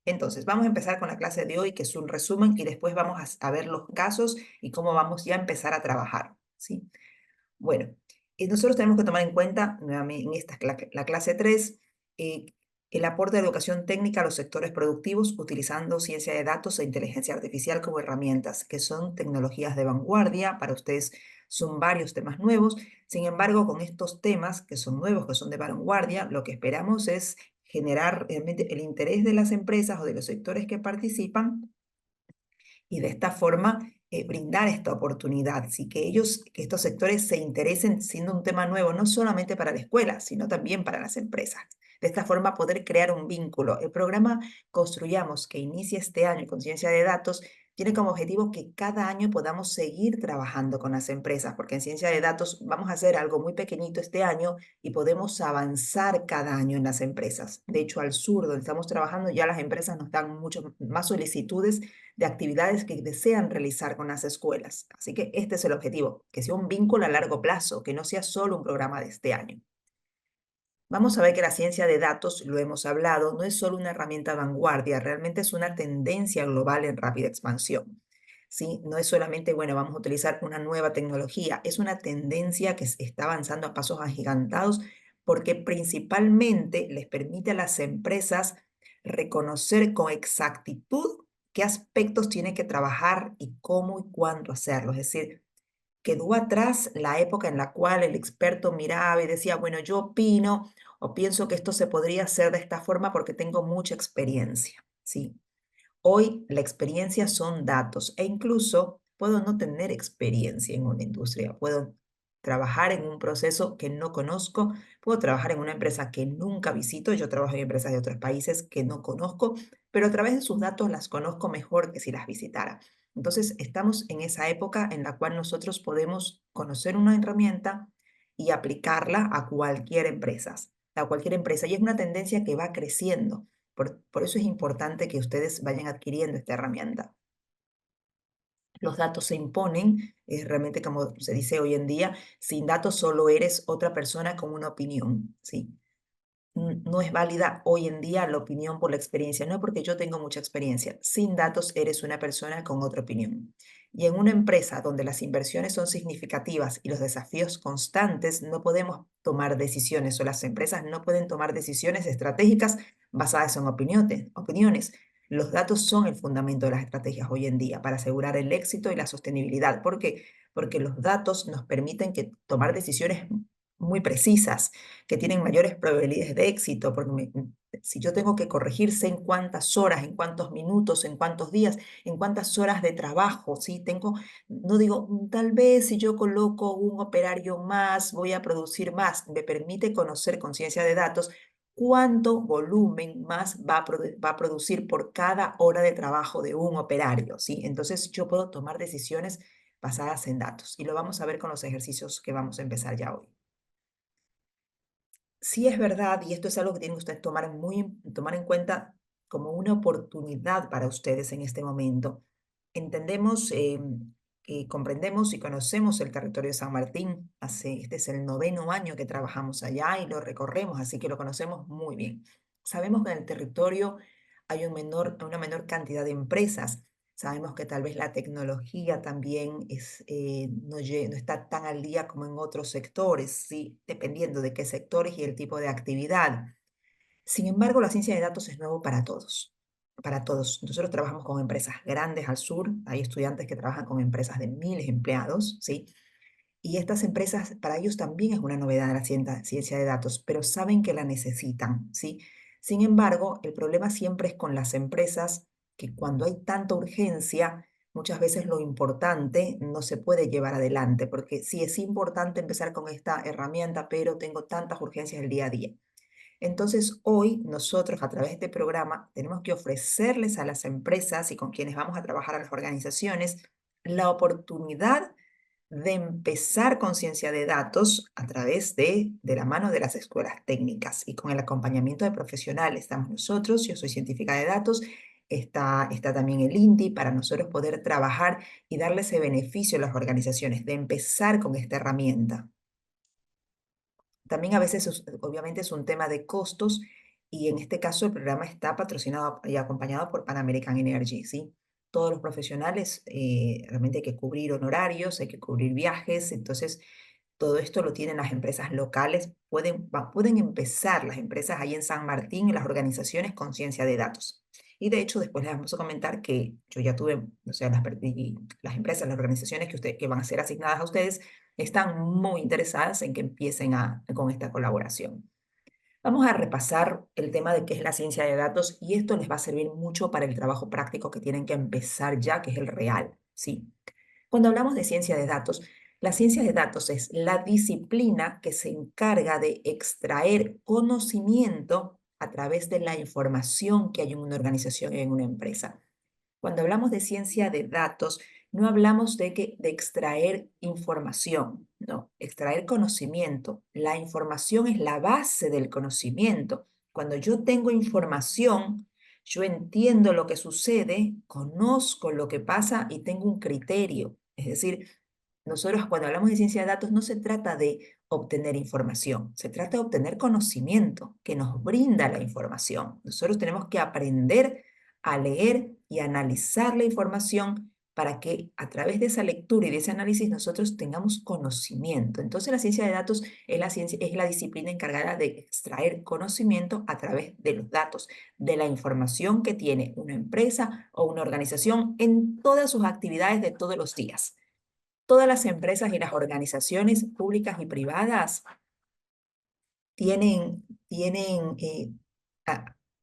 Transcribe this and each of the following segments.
Entonces, vamos a empezar con la clase de hoy, que es un resumen, y después vamos a ver los casos y cómo vamos ya a empezar a trabajar, ¿sí? Bueno, nosotros tenemos que tomar en cuenta, nuevamente, en esta la clase 3, eh, el aporte de educación técnica a los sectores productivos utilizando ciencia de datos e inteligencia artificial como herramientas, que son tecnologías de vanguardia. Para ustedes son varios temas nuevos. Sin embargo, con estos temas que son nuevos, que son de vanguardia, lo que esperamos es generar realmente el interés de las empresas o de los sectores que participan y de esta forma brindar esta oportunidad, así que que estos sectores se interesen siendo un tema nuevo, no solamente para la escuela, sino también para las empresas. De esta forma poder crear un vínculo. El programa Construyamos, que inicia este año con ciencia de datos, tiene como objetivo que cada año podamos seguir trabajando con las empresas, porque en ciencia de datos vamos a hacer algo muy pequeñito este año y podemos avanzar cada año en las empresas. De hecho, al sur, donde estamos trabajando, ya las empresas nos dan mucho más solicitudes de actividades que desean realizar con las escuelas. Así que este es el objetivo, que sea un vínculo a largo plazo, que no sea solo un programa de este año. Vamos a ver que la ciencia de datos, lo hemos hablado, no es solo una herramienta vanguardia, realmente es una tendencia global en rápida expansión. ¿Sí? No es solamente, bueno, vamos a utilizar una nueva tecnología, es una tendencia que está avanzando a pasos agigantados porque principalmente les permite a las empresas reconocer con exactitud qué aspectos tienen que trabajar y cómo y cuándo hacerlo. Es decir, quedó atrás la época en la cual el experto miraba y decía, bueno, yo opino o pienso que esto se podría hacer de esta forma porque tengo mucha experiencia. Sí, hoy la experiencia son datos e incluso puedo no tener experiencia en una industria, puedo trabajar en un proceso que no conozco, puedo trabajar en una empresa que nunca visito, yo trabajo en empresas de otros países que no conozco, pero a través de sus datos las conozco mejor que si las visitara. Entonces, estamos en esa época en la cual nosotros podemos conocer una herramienta y aplicarla a cualquier empresa, y es una tendencia que va creciendo. Por eso es importante que ustedes vayan adquiriendo esta herramienta. Los datos se imponen, realmente como se dice hoy en día, sin datos solo eres otra persona con una opinión, ¿sí? No es válida hoy en día la opinión por la experiencia, no porque yo tengo mucha experiencia. Sin datos eres una persona con otra opinión. Y en una empresa donde las inversiones son significativas y los desafíos constantes, no podemos tomar decisiones o las empresas no pueden tomar decisiones estratégicas basadas en opiniones. Los datos son el fundamento de las estrategias hoy en día para asegurar el éxito y la sostenibilidad. ¿Por qué? Porque los datos nos permiten tomar decisiones muy precisas que tienen mayores probabilidades de éxito, porque si yo tengo que corregir, sé en cuántas horas, en cuántos minutos, en cuántos días, en cuántas horas de trabajo, ¿sí? No digo, tal vez si yo coloco un operario más, voy a producir más. Me permite conocer con ciencia de datos cuánto volumen más va a producir por cada hora de trabajo de un operario, ¿sí? Entonces yo puedo tomar decisiones basadas en datos y lo vamos a ver con los ejercicios que vamos a empezar ya hoy. Sí es verdad, y esto es algo que tienen ustedes tomar en cuenta como una oportunidad para ustedes en este momento. Entendemos, comprendemos y conocemos el territorio de San Martín. Este es el noveno año que trabajamos allá y lo recorremos, así que lo conocemos muy bien. Sabemos que en el territorio hay una menor cantidad de empresas. Sabemos que tal vez la tecnología también no está tan al día como en otros sectores, ¿sí? Dependiendo de qué sectores y el tipo de actividad. Sin embargo, la ciencia de datos es nuevo para todos, para todos. Nosotros trabajamos con empresas grandes al sur, hay estudiantes que trabajan con empresas de miles de empleados, ¿sí? Y estas empresas, para ellos también es una novedad la ciencia de datos, pero saben que la necesitan, ¿sí? Sin embargo, el problema siempre es con las empresas que cuando hay tanta urgencia, muchas veces lo importante no se puede llevar adelante, porque sí es importante empezar con esta herramienta, pero tengo tantas urgencias el día a día. Entonces, hoy nosotros a través de este programa tenemos que ofrecerles a las empresas y con quienes vamos a trabajar a las organizaciones la oportunidad de empezar con ciencia de datos a través de la mano de las escuelas técnicas y con el acompañamiento de profesionales. Estamos nosotros, yo soy científica de datos, está también el INTI para nosotros poder trabajar y darle ese beneficio a las organizaciones de empezar con esta herramienta. También a veces, obviamente, es un tema de costos y en este caso el programa está patrocinado y acompañado por Pan American Energy, ¿sí? Todos los profesionales, realmente hay que cubrir honorarios, hay que cubrir viajes, entonces todo esto lo tienen las empresas locales, pueden empezar las empresas ahí en San Martín y las organizaciones con ciencia de datos. Y de hecho, después les vamos a comentar que yo ya tuve, o sea, y las empresas, las organizaciones que van a ser asignadas a ustedes, están muy interesadas en que empiecen con esta colaboración. Vamos a repasar el tema de qué es la ciencia de datos y esto les va a servir mucho para el trabajo práctico que tienen que empezar ya, que es el real, ¿sí? Cuando hablamos de ciencia de datos, la ciencia de datos es la disciplina que se encarga de extraer conocimiento a través de la información que hay en una organización y en una empresa. Cuando hablamos de ciencia de datos, no hablamos de extraer información, no, extraer conocimiento. La información es la base del conocimiento. Cuando yo tengo información, yo entiendo lo que sucede, conozco lo que pasa y tengo un criterio. Es decir, nosotros cuando hablamos de ciencia de datos no se trata de obtener información, se trata de obtener conocimiento que nos brinda la información. Nosotros tenemos que aprender a leer y analizar la información para que a través de esa lectura y de ese análisis nosotros tengamos conocimiento. Entonces la ciencia de datos es la disciplina encargada de extraer conocimiento a través de los datos, de la información que tiene una empresa o una organización en todas sus actividades de todos los días. Todas las empresas y las organizaciones públicas y privadas tienen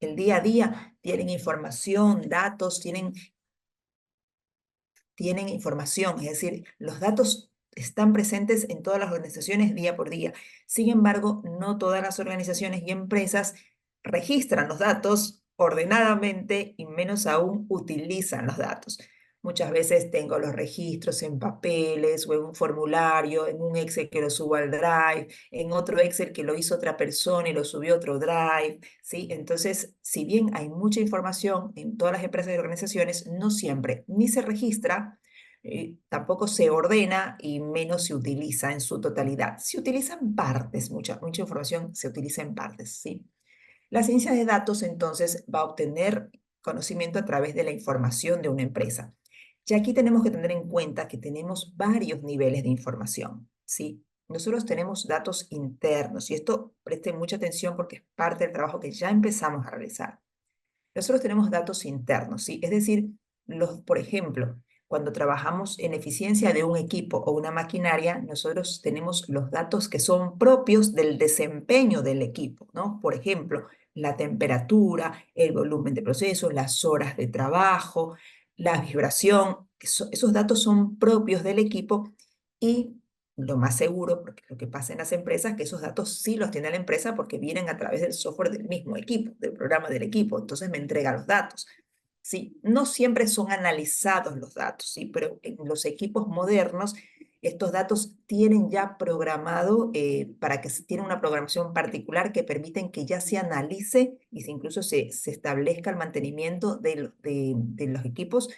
el día a día, tienen información, datos, tienen información, es decir, los datos están presentes en todas las organizaciones día por día. Sin embargo, no todas las organizaciones y empresas registran los datos ordenadamente y menos aún utilizan los datos. Muchas veces tengo los registros en papeles o en un formulario, en un Excel que lo subo al Drive, en otro Excel que lo hizo otra persona y lo subió a otro Drive, ¿sí? Entonces, si bien hay mucha información en todas las empresas y organizaciones, no siempre ni se registra, tampoco se ordena y menos se utiliza en su totalidad. Se utilizan partes, mucha información se utiliza en partes, ¿sí? La ciencia de datos entonces va a obtener conocimiento a través de la información de una empresa. Y aquí tenemos que tener en cuenta que tenemos varios niveles de información, ¿sí? Nosotros tenemos datos internos y esto presten mucha atención porque es parte del trabajo que ya empezamos a realizar. Nosotros tenemos datos internos, ¿sí? Es decir, por ejemplo, cuando trabajamos en eficiencia de un equipo o una maquinaria, nosotros tenemos los datos que son propios del desempeño del equipo, ¿no? Por ejemplo, la temperatura, el volumen de proceso, las horas de trabajo, la vibración, esos datos son propios del equipo y lo más seguro, porque lo que pasa en las empresas, es que esos datos sí los tiene la empresa porque vienen a través del software del mismo equipo, del programa del equipo, entonces me entrega los datos. Sí, no siempre son analizados los datos, sí, pero en los equipos modernos estos datos tienen ya programado para que tiene una programación particular que permiten que ya se analice y incluso se establezca el mantenimiento de los equipos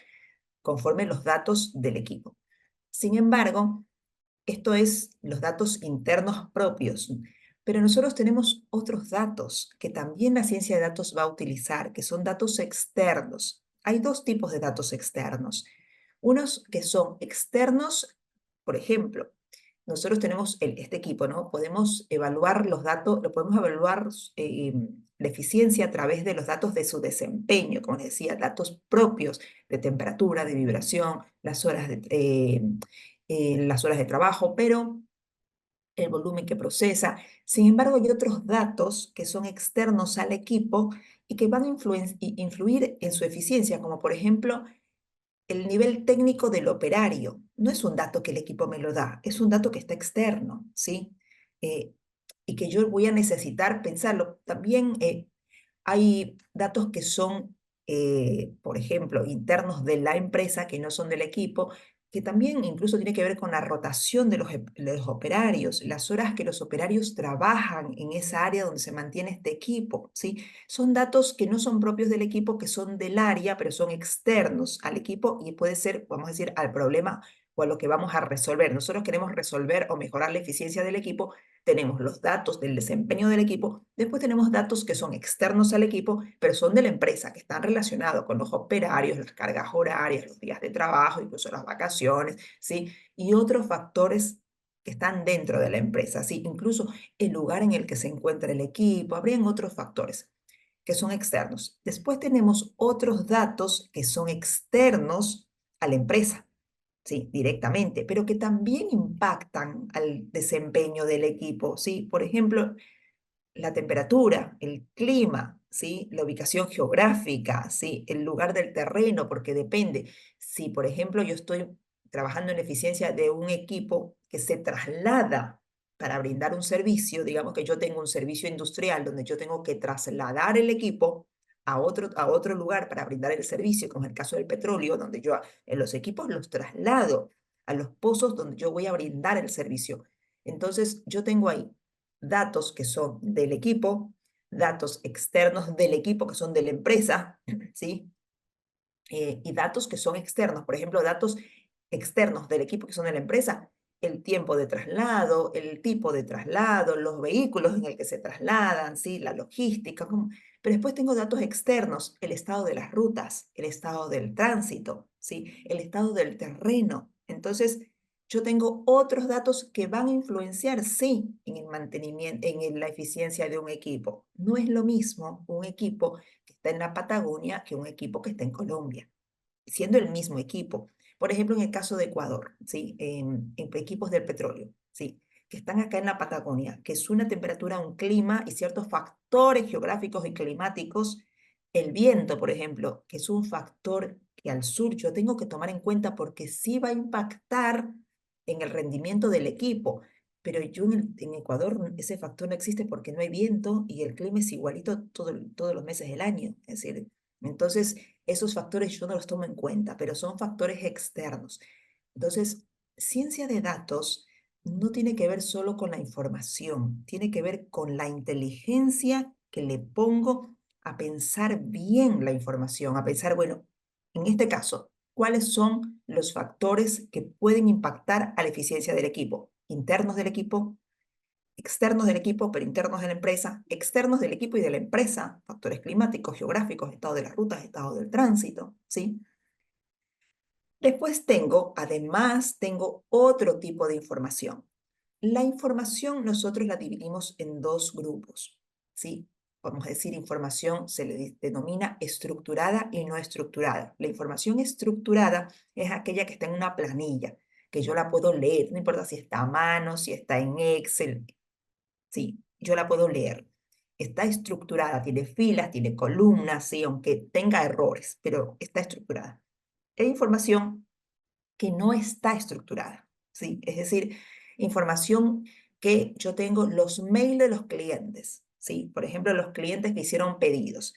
conforme los datos del equipo. Sin embargo, esto es los datos internos propios. Pero nosotros tenemos otros datos que también la ciencia de datos va a utilizar, que son datos externos. Hay dos tipos de datos externos. Unos que son externos, por ejemplo, nosotros tenemos este equipo, ¿no? Podemos evaluar los datos, lo podemos evaluar la eficiencia a través de los datos de su desempeño, como les decía, datos propios de temperatura, de vibración, las horas de trabajo, pero el volumen que procesa. Sin embargo, hay otros datos que son externos al equipo y que van a influir en su eficiencia, como por ejemplo el nivel técnico del operario. No es un dato que el equipo me lo da, es un dato que está externo, ¿sí? Eh, y que yo voy a necesitar pensarlo. También hay datos que son, por ejemplo, internos de la empresa, que no son del equipo, que también incluso tiene que ver con la rotación de los operarios, las horas que los operarios trabajan en esa área donde se mantiene este equipo, ¿sí? Son datos que no son propios del equipo, que son del área, pero son externos al equipo y puede ser, vamos a decir, al problema o a lo que vamos a resolver. Nosotros queremos resolver o mejorar la eficiencia del equipo. Tenemos los datos del desempeño del equipo, después tenemos datos que son externos al equipo, pero son de la empresa, que están relacionados con los operarios, las cargas horarias, los días de trabajo, incluso las vacaciones, ¿sí? Y otros factores que están dentro de la empresa, ¿sí? Incluso el lugar en el que se encuentra el equipo, habrían otros factores que son externos. Después tenemos otros datos que son externos a la empresa, ¿sí? Directamente, pero que también impactan al desempeño del equipo, ¿sí? Por ejemplo, la temperatura, el clima, ¿sí? La ubicación geográfica, ¿sí? El lugar del terreno, porque depende. Si, por ejemplo, yo estoy trabajando en la eficiencia de un equipo que se traslada para brindar un servicio, digamos que yo tengo un servicio industrial donde yo tengo que trasladar el equipo a otro lugar para brindar el servicio, como es el caso del petróleo, donde yo en los equipos los traslado a los pozos donde yo voy a brindar el servicio. Entonces, yo tengo ahí datos que son del equipo, datos externos del equipo que son de la empresa, ¿sí? Y datos que son externos, por ejemplo, datos externos del equipo que son de la empresa, el tiempo de traslado, el tipo de traslado, los vehículos en el que se trasladan, ¿sí? La logística, pero después tengo datos externos, el estado de las rutas, el estado del tránsito, ¿sí? El estado del terreno. Entonces, yo tengo otros datos que van a influenciar, sí, en el mantenimiento, la eficiencia de un equipo. No es lo mismo un equipo que está en la Patagonia que un equipo que está en Colombia, siendo el mismo equipo. Por ejemplo, en el caso de Ecuador, ¿sí? En equipos del petróleo, ¿sí? Que están acá en la Patagonia, que es una temperatura, un clima y ciertos factores geográficos y climáticos. El viento, por ejemplo, que es un factor que al sur yo tengo que tomar en cuenta porque sí va a impactar en el rendimiento del equipo. Pero yo en Ecuador ese factor no existe porque no hay viento y el clima es igualito todos los meses del año. Es decir, entonces esos factores yo no los tomo en cuenta, pero son factores externos. Entonces, ciencia de datos no tiene que ver solo con la información, tiene que ver con la inteligencia que le pongo a pensar bien la información, a pensar, bueno, en este caso, ¿cuáles son los factores que pueden impactar a la eficiencia del equipo? Internos del equipo, externos del equipo, pero internos de la empresa, externos del equipo y de la empresa, factores climáticos, geográficos, estado de las rutas, estado del tránsito, ¿sí? Después además tengo otro tipo de información. La información nosotros la dividimos en dos grupos, ¿sí? Podemos decir información se le denomina estructurada y no estructurada. La información estructurada es aquella que está en una planilla, que yo la puedo leer, no importa si está a mano, si está en Excel, sí, yo la puedo leer. Está estructurada, tiene filas, tiene columnas, sí, aunque tenga errores, pero está estructurada. Hay información que no está estructurada, ¿sí? Es decir, información que yo tengo los mails de los clientes, ¿sí? Por ejemplo, los clientes que hicieron pedidos.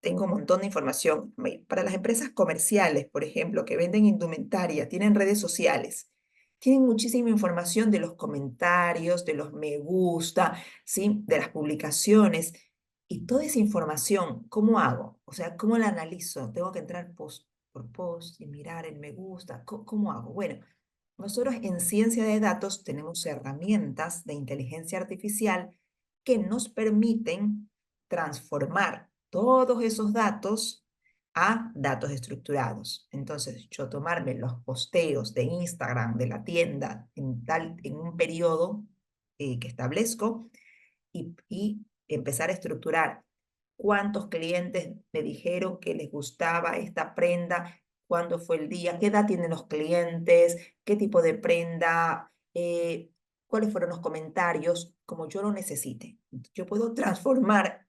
Tengo un montón de información. Para las empresas comerciales, por ejemplo, que venden indumentaria, tienen redes sociales, tienen muchísima información de los comentarios, de los me gusta, ¿sí? De las publicaciones. Y toda esa información, ¿cómo hago? O sea, ¿cómo la analizo? Tengo que entrar post por post y mirar el me gusta. ¿Cómo hago? Bueno, nosotros en ciencia de datos tenemos herramientas de inteligencia artificial que nos permiten transformar todos esos datos a datos estructurados. Entonces, yo tomarme los posteos de Instagram de la tienda en un periodo que establezco y empezar a estructurar cuántos clientes me dijeron que les gustaba esta prenda, cuándo fue el día, qué edad tienen los clientes, qué tipo de prenda, cuáles fueron los comentarios, como yo lo necesite. Yo puedo transformar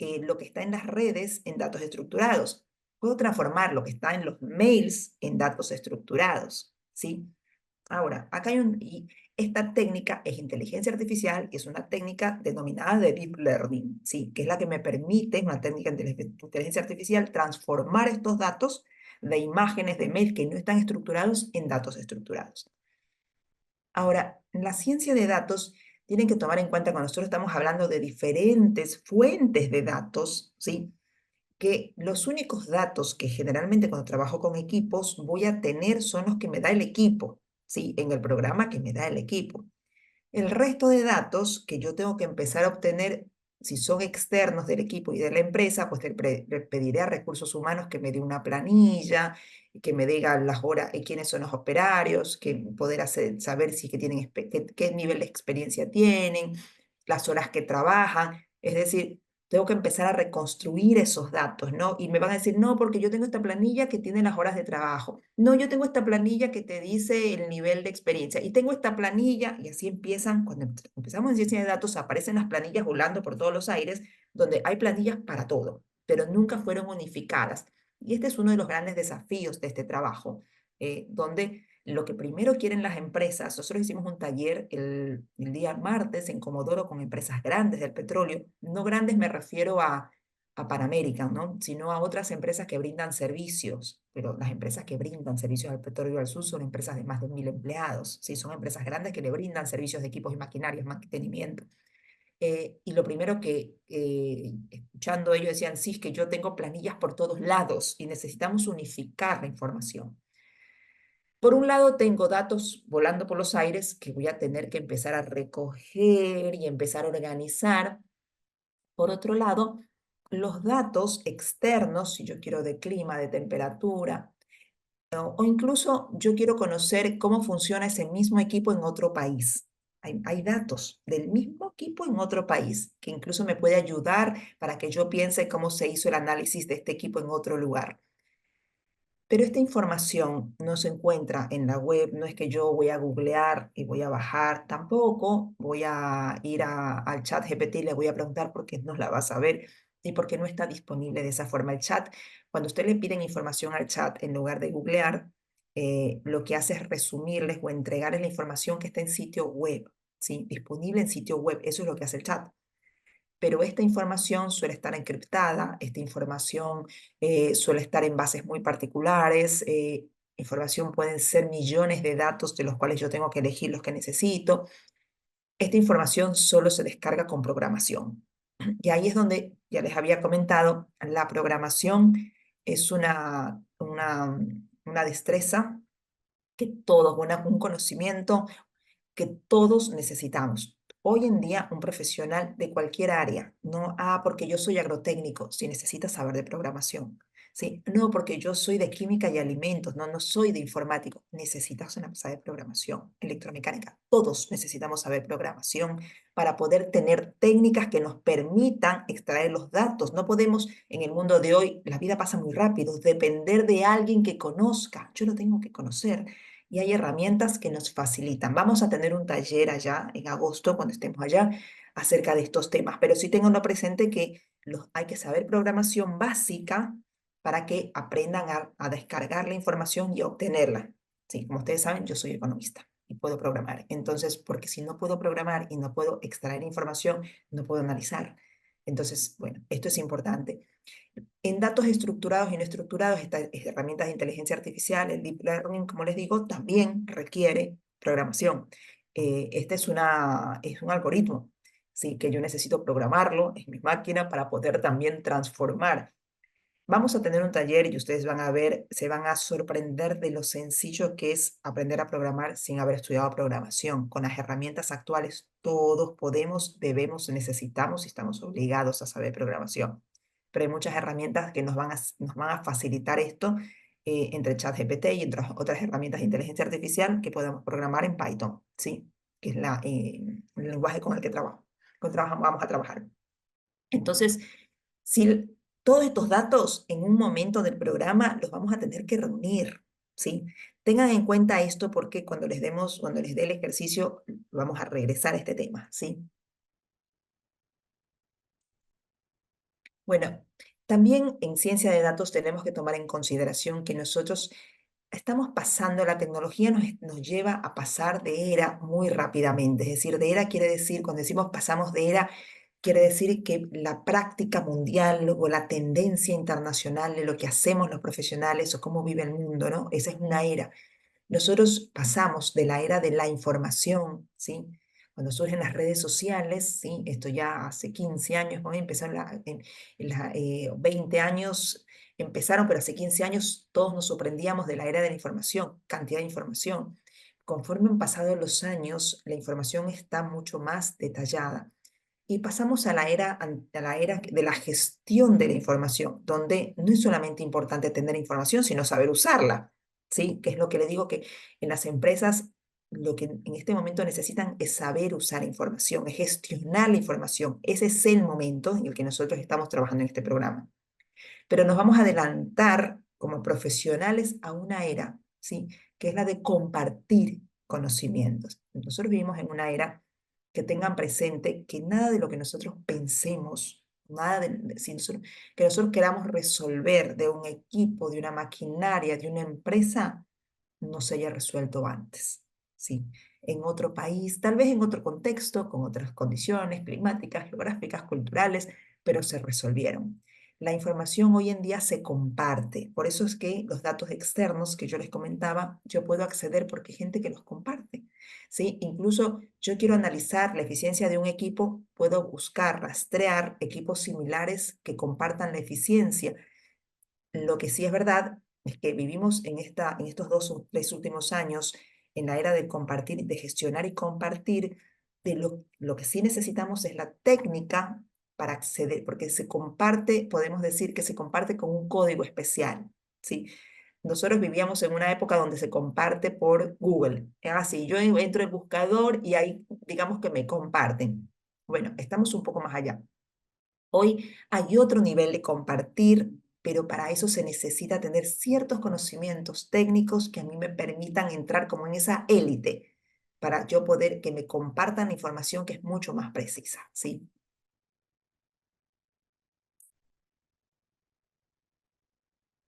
lo que está en las redes en datos estructurados. Puedo transformar lo que está en los mails en datos estructurados, ¿sí? Ahora, acá y esta técnica es inteligencia artificial y es una técnica denominada de deep learning, ¿sí? Que es la que me permite, una técnica de inteligencia artificial, transformar estos datos de imágenes de mail que no están estructurados en datos estructurados. Ahora, la ciencia de datos tienen que tomar en cuenta cuando nosotros estamos hablando de diferentes fuentes de datos, ¿sí? que los únicos datos que generalmente cuando trabajo con equipos voy a tener son los que me da el equipo, ¿sí? En el programa que me da el equipo. El resto de datos que yo tengo que empezar a obtener, si son externos del equipo y de la empresa, pues le pediré a recursos humanos que me dé una planilla, que me diga las horas, quiénes son los operarios, que poder saber si que tienen, qué nivel de experiencia tienen, las horas que trabajan. Es decir, tengo que empezar a reconstruir esos datos, ¿no? Y me van a decir, no, porque yo tengo esta planilla que tiene las horas de trabajo. No, yo tengo esta planilla que te dice el nivel de experiencia. Y tengo esta planilla, y así empiezan, cuando empezamos en ciencia de datos, aparecen las planillas volando por todos los aires, donde hay planillas para todo, pero nunca fueron unificadas. Y este es uno de los grandes desafíos de este trabajo, donde lo que primero quieren las empresas, nosotros hicimos un taller el día martes en Comodoro con empresas grandes del petróleo, no grandes me refiero a Pan American, ¿no? Sino a otras empresas que brindan servicios, pero las empresas que brindan servicios al petróleo al sur son empresas de más de 1000 empleados, ¿sí? Son empresas grandes que le brindan servicios de equipos y maquinarias, mantenimiento. Y lo primero que, escuchando ellos decían, sí, es que yo tengo planillas por todos lados y necesitamos unificar la información. Por un lado, tengo datos volando por los aires que voy a tener que empezar a recoger y empezar a organizar. Por otro lado, los datos externos, si yo quiero de clima, de temperatura, o incluso yo quiero conocer cómo funciona ese mismo equipo en otro país. Hay datos del mismo equipo en otro país que incluso me puede ayudar para que yo piense cómo se hizo el análisis de este equipo en otro lugar. Pero esta información no se encuentra en la web, no es que yo voy a googlear y voy a bajar, tampoco voy a ir al chat GPT y le voy a preguntar por qué no la vas a ver y por qué no está disponible de esa forma el chat. Cuando usted le piden información al chat en lugar de googlear, lo que hace es resumirles o entregarles la información que está en sitio web, ¿sí? Disponible en sitio web, eso es lo que hace el chat, pero esta información suele estar encriptada, esta información suele estar en bases muy particulares, información pueden ser millones de datos de los cuales yo tengo que elegir los que necesito. Esta información solo se descarga con programación. Y ahí es donde, ya les había comentado, la programación es una destreza que todos, un conocimiento que todos necesitamos. Hoy en día, un profesional de cualquier área, no, porque yo soy agrotécnico, si necesitas saber de programación, ¿sí? No, porque yo soy de química y alimentos, no, no soy de informático, necesitas una cosa de programación, electromecánica. Todos necesitamos saber programación para poder tener técnicas que nos permitan extraer los datos. No podemos, en el mundo de hoy, la vida pasa muy rápido, depender de alguien que conozca. Yo lo tengo que conocer y hay herramientas que nos facilitan. Vamos a tener un taller allá en agosto, cuando estemos allá, acerca de estos temas, pero sí tenganlo presente que hay que saber programación básica para que aprendan a descargar la información y a obtenerla. Sí, como ustedes saben, yo soy economista y puedo programar. Entonces, porque si no puedo programar y no puedo extraer información, no puedo analizar. Entonces, bueno, esto es importante. En datos estructurados y no estructurados, estas herramientas de inteligencia artificial, el deep learning, como les digo, también requiere programación. Este es un algoritmo, ¿sí? Que yo necesito programarlo en mi máquina para poder también transformar. Vamos a tener un taller y ustedes van a ver, se van a sorprender de lo sencillo que es aprender a programar sin haber estudiado programación. Con las herramientas actuales, todos podemos, debemos, necesitamos y estamos obligados a saber programación. Pero hay muchas herramientas que nos van a facilitar esto, entre ChatGPT y entre otras herramientas de inteligencia artificial que podemos programar en Python, ¿sí? Que es el lenguaje con el que vamos a trabajar. Entonces, si todos estos datos en un momento del programa los vamos a tener que reunir, ¿sí? Tengan en cuenta esto porque cuando les dé el ejercicio, vamos a regresar a este tema, ¿sí? Bueno, también en ciencia de datos tenemos que tomar en consideración que nosotros estamos pasando, la tecnología nos lleva a pasar de era muy rápidamente. Es decir, de era quiere decir, cuando decimos pasamos de era, quiere decir que la práctica mundial o la tendencia internacional de lo que hacemos los profesionales o cómo vive el mundo, ¿no? Esa es una era. Nosotros pasamos de la era de la información, ¿sí? Cuando surgen las redes sociales, ¿sí? Esto ya hace 15 años, ¿no? Empezaron 20 años, empezaron, pero hace 15 años todos nos sorprendíamos de la era de la información, cantidad de información. Conforme han pasado los años, la información está mucho más detallada. Y pasamos a la era de la gestión de la información, donde no es solamente importante tener información, sino saber usarla, ¿sí? Que es lo que le digo que en las empresas lo que en este momento necesitan es saber usar información, es gestionar la información. Ese es el momento en el que nosotros estamos trabajando en este programa. Pero nos vamos a adelantar como profesionales a una era, ¿sí? Que es la de compartir conocimientos. Nosotros vivimos en una era que tengan presente que nada de lo que nosotros pensemos, nada que nosotros queramos resolver de un equipo, de una maquinaria, de una empresa, no se haya resuelto antes, ¿sí? En otro país, tal vez en otro contexto, con otras condiciones climáticas, geográficas, culturales, pero se resolvieron. La información hoy en día se comparte, por eso es que los datos externos que yo les comentaba, yo puedo acceder porque hay gente que los comparte, ¿sí? Incluso yo quiero analizar la eficiencia de un equipo, puedo buscar, rastrear equipos similares que compartan la eficiencia. Lo que sí es verdad es que vivimos en estos 2 o 3 últimos años en la era de compartir, de gestionar y compartir. Lo que sí necesitamos es la técnica para acceder, porque se comparte, podemos decir que se comparte con un código especial, ¿sí? Nosotros vivíamos en una época donde se comparte por Google. Así, yo entro en el buscador y ahí, digamos que me comparten. Bueno, estamos un poco más allá. Hoy hay otro nivel de compartir, pero para eso se necesita tener ciertos conocimientos técnicos que a mí me permitan entrar como en esa élite para yo poder que me compartan la información que es mucho más precisa, ¿sí?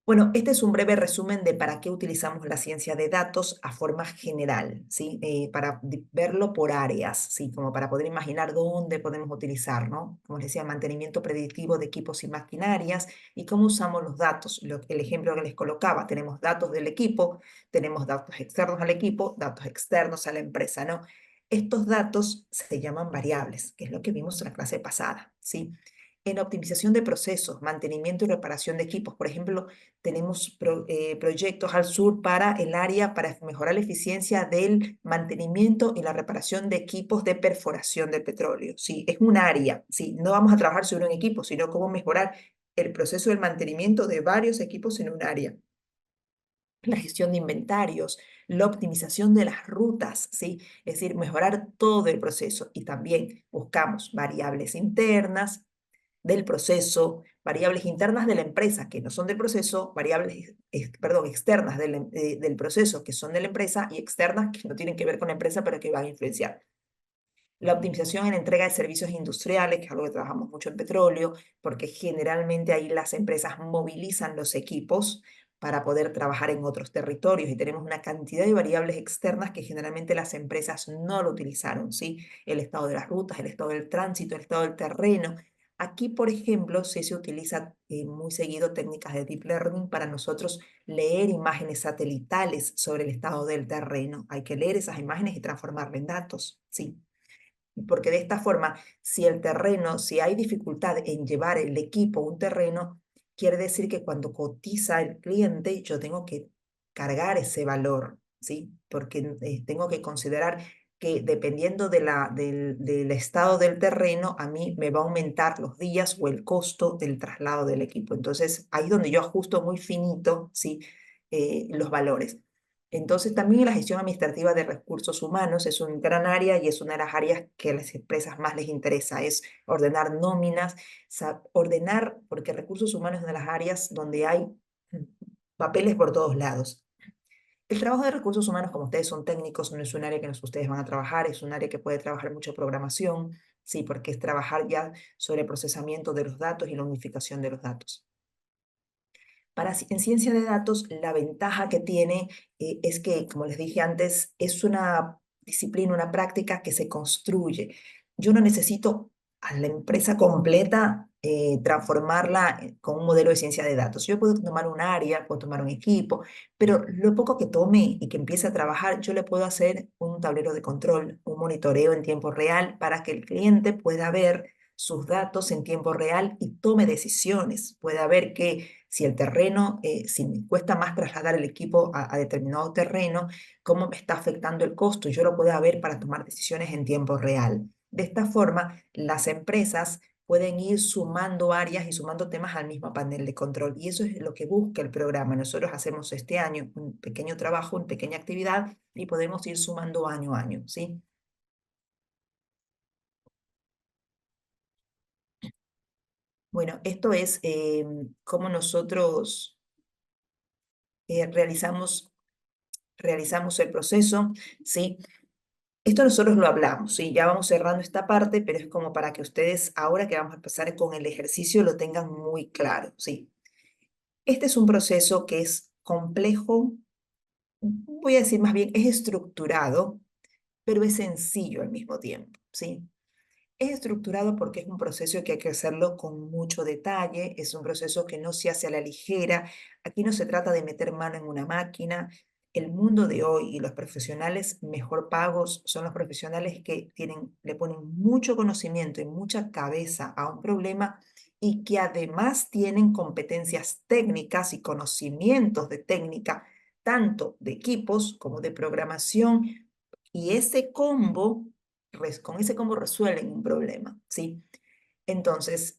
Bueno, este es un breve resumen de para qué utilizamos la ciencia de datos a forma general, ¿sí? Para verlo por áreas, ¿sí? Como para poder imaginar dónde podemos utilizar, ¿no? Como les decía, mantenimiento predictivo de equipos y maquinarias y cómo usamos los datos. El ejemplo que les colocaba, tenemos datos del equipo, tenemos datos externos al equipo, datos externos a la empresa, ¿no? Estos datos se llaman variables, que es lo que vimos en la clase pasada, ¿sí? En optimización de procesos, mantenimiento y reparación de equipos, por ejemplo, tenemos proyectos al sur para el área para mejorar la eficiencia del mantenimiento y la reparación de equipos de perforación del petróleo. Sí, es un área. Sí, no vamos a trabajar sobre un equipo, sino cómo mejorar el proceso del mantenimiento de varios equipos en un área. La gestión de inventarios, la optimización de las rutas, ¿sí? Es decir, mejorar todo el proceso. Y también buscamos variables internas, del proceso, variables internas de la empresa que no son del proceso, variables, perdón, externas del proceso que son de la empresa y externas que no tienen que ver con la empresa pero que van a influenciar. La optimización en la entrega de servicios industriales, que es algo que trabajamos mucho en petróleo, porque generalmente ahí las empresas movilizan los equipos para poder trabajar en otros territorios y tenemos una cantidad de variables externas que generalmente las empresas no lo utilizaron, ¿sí? El estado de las rutas, el estado del tránsito, el estado del terreno. Aquí, por ejemplo, sí se utiliza muy seguido técnicas de deep learning para nosotros leer imágenes satelitales sobre el estado del terreno. Hay que leer esas imágenes y transformarlas en datos, ¿sí? Porque de esta forma, si el terreno, si hay dificultad en llevar el equipo a un terreno, quiere decir que cuando cotiza el cliente, yo tengo que cargar ese valor, ¿sí? Porque tengo que considerar que dependiendo del estado del terreno, a mí me va a aumentar los días o el costo del traslado del equipo. Entonces, ahí es donde yo ajusto muy finito, ¿sí? Los valores. Entonces, también la gestión administrativa de recursos humanos es un gran área y es una de las áreas que a las empresas más les interesa, es ordenar nóminas, ordenar, porque recursos humanos es una de las áreas donde hay mm, papeles por todos lados. El trabajo de recursos humanos, como ustedes son técnicos, no es un área que ustedes van a trabajar, es un área que puede trabajar mucho programación, sí, porque es trabajar ya sobre el procesamiento de los datos y la unificación de los datos. En ciencia de datos, la ventaja que tiene es que, como les dije antes, es una disciplina, una práctica que se construye. Yo no necesito a la empresa completa transformarla con un modelo de ciencia de datos. Yo puedo tomar un área, puedo tomar un equipo, pero lo poco que tome y que empiece a trabajar, yo le puedo hacer un tablero de control, un monitoreo en tiempo real para que el cliente pueda ver sus datos en tiempo real y tome decisiones. Pueda ver que si el terreno, si me cuesta más trasladar el equipo a determinado terreno, cómo me está afectando el costo y yo lo pueda ver para tomar decisiones en tiempo real. De esta forma, las empresas pueden ir sumando áreas y sumando temas al mismo panel de control. Y eso es lo que busca el programa. Nosotros hacemos este año un pequeño trabajo, una pequeña actividad y podemos ir sumando año a año, ¿sí? Bueno, esto es cómo nosotros realizamos el proceso, ¿sí? Esto nosotros lo hablamos, ¿sí? Ya vamos cerrando esta parte, pero es como para que ustedes, ahora que vamos a empezar con el ejercicio, lo tengan muy claro, ¿sí? Este es un proceso que es complejo, voy a decir más bien, es estructurado, pero es sencillo al mismo tiempo, ¿sí? Es estructurado porque es un proceso que hay que hacerlo con mucho detalle, es un proceso que no se hace a la ligera, aquí no se trata de meter mano en una máquina. El mundo de hoy y los profesionales mejor pagos son los profesionales que le ponen mucho conocimiento y mucha cabeza a un problema y que además tienen competencias técnicas y conocimientos de técnica, tanto de equipos como de programación, y con ese combo resuelven un problema, ¿sí? Entonces,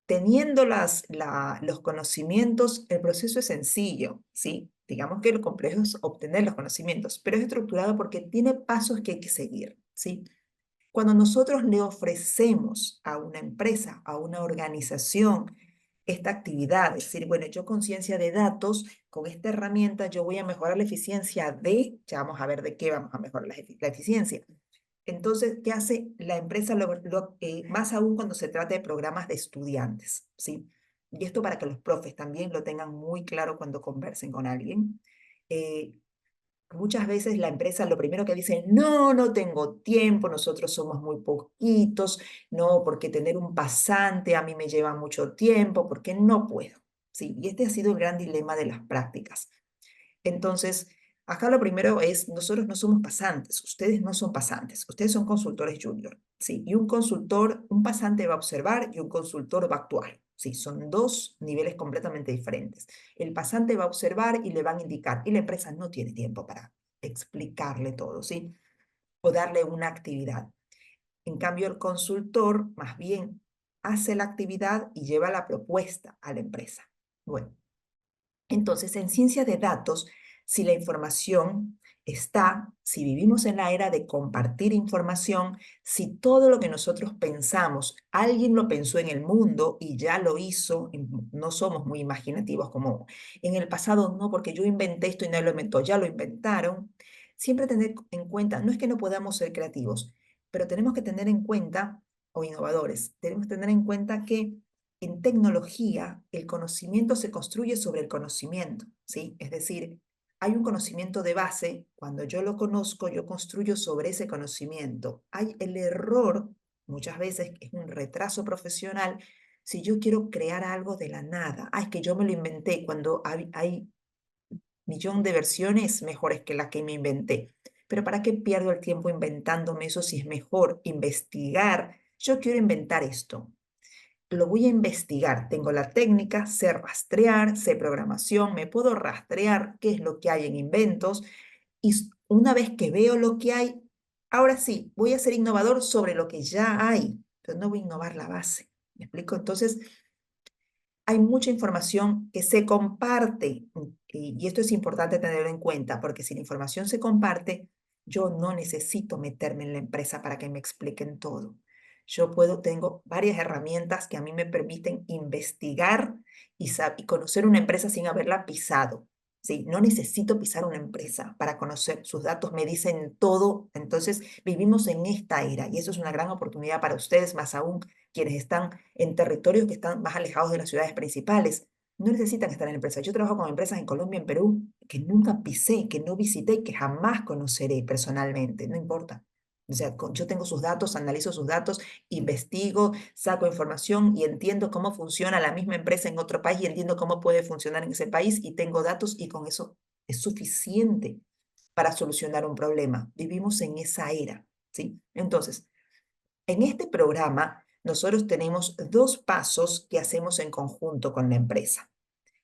teniendo los conocimientos, el proceso es sencillo, ¿sí? Digamos que lo complejo es obtener los conocimientos, pero es estructurado porque tiene pasos que hay que seguir, ¿sí? Cuando nosotros le ofrecemos a una empresa, a una organización, esta actividad, es decir, bueno, yo con ciencia de datos, con esta herramienta, yo voy a mejorar la eficiencia ya vamos a ver de qué vamos a mejorar la eficiencia. Entonces, ¿qué hace la empresa? Más aún cuando se trata de programas de estudiantes, ¿sí? Y esto para que los profes también lo tengan muy claro cuando conversen con alguien. Eh, Muchas veces la empresa lo primero que dice, no, no tengo tiempo, nosotros somos muy poquitos, no, porque tener un pasante a mí me lleva mucho tiempo, porque no puedo. Sí, y este ha sido el gran dilema de las prácticas. Entonces, acá lo primero es, nosotros no somos pasantes, ustedes no son pasantes, ustedes son consultores junior, ¿sí? Y un pasante va a observar y un consultor va a actuar, ¿sí? Son dos niveles completamente diferentes. El pasante va a observar y le van a indicar, y la empresa no tiene tiempo para explicarle todo, ¿sí? O darle una actividad. En cambio, el consultor más bien hace la actividad y lleva la propuesta a la empresa. Bueno. Entonces, en ciencia de datos, si la información está, si vivimos en la era de compartir información, si todo lo que nosotros pensamos, alguien lo pensó en el mundo y ya lo hizo, y no somos muy imaginativos como en el pasado, no, porque yo inventé esto y no lo inventó, ya lo inventaron. Siempre tener en cuenta, no es que no podamos ser creativos, pero tenemos que tener en cuenta, o innovadores, tenemos que tener en cuenta que en tecnología, el conocimiento se construye sobre el conocimiento, ¿sí? Es decir, hay un conocimiento de base, cuando yo lo conozco, yo construyo sobre ese conocimiento. Hay el error, muchas veces es un retraso profesional, si yo quiero crear algo de la nada. Es que yo me lo inventé cuando hay millón de versiones mejores que la que me inventé. Pero ¿para qué pierdo el tiempo inventándome eso si es mejor investigar? Yo quiero inventar esto, lo voy a investigar. Tengo la técnica, sé rastrear, sé programación, me puedo rastrear qué es lo que hay en inventos y una vez que veo lo que hay, ahora sí, voy a ser innovador sobre lo que ya hay, pero no voy a innovar la base. ¿Me explico? Entonces, hay mucha información que se comparte y esto es importante tenerlo en cuenta porque si la información se comparte, yo no necesito meterme en la empresa para que me expliquen todo. Tengo varias herramientas que a mí me permiten investigar y conocer una empresa sin haberla pisado. Sí, no necesito pisar una empresa para conocer sus datos, me dicen todo. Entonces, vivimos en esta era y eso es una gran oportunidad para ustedes, más aún quienes están en territorios que están más alejados de las ciudades principales. No necesitan estar en empresas. Yo trabajo con empresas en Colombia, en Perú, que nunca pisé, que no visité, que jamás conoceré personalmente, no importa. O sea, yo tengo sus datos, analizo sus datos, investigo, saco información y entiendo cómo funciona la misma empresa en otro país y entiendo cómo puede funcionar en ese país y tengo datos y con eso es suficiente para solucionar un problema. Vivimos en esa era, ¿sí? Entonces, en este programa, nosotros tenemos 2 pasos que hacemos en conjunto con la empresa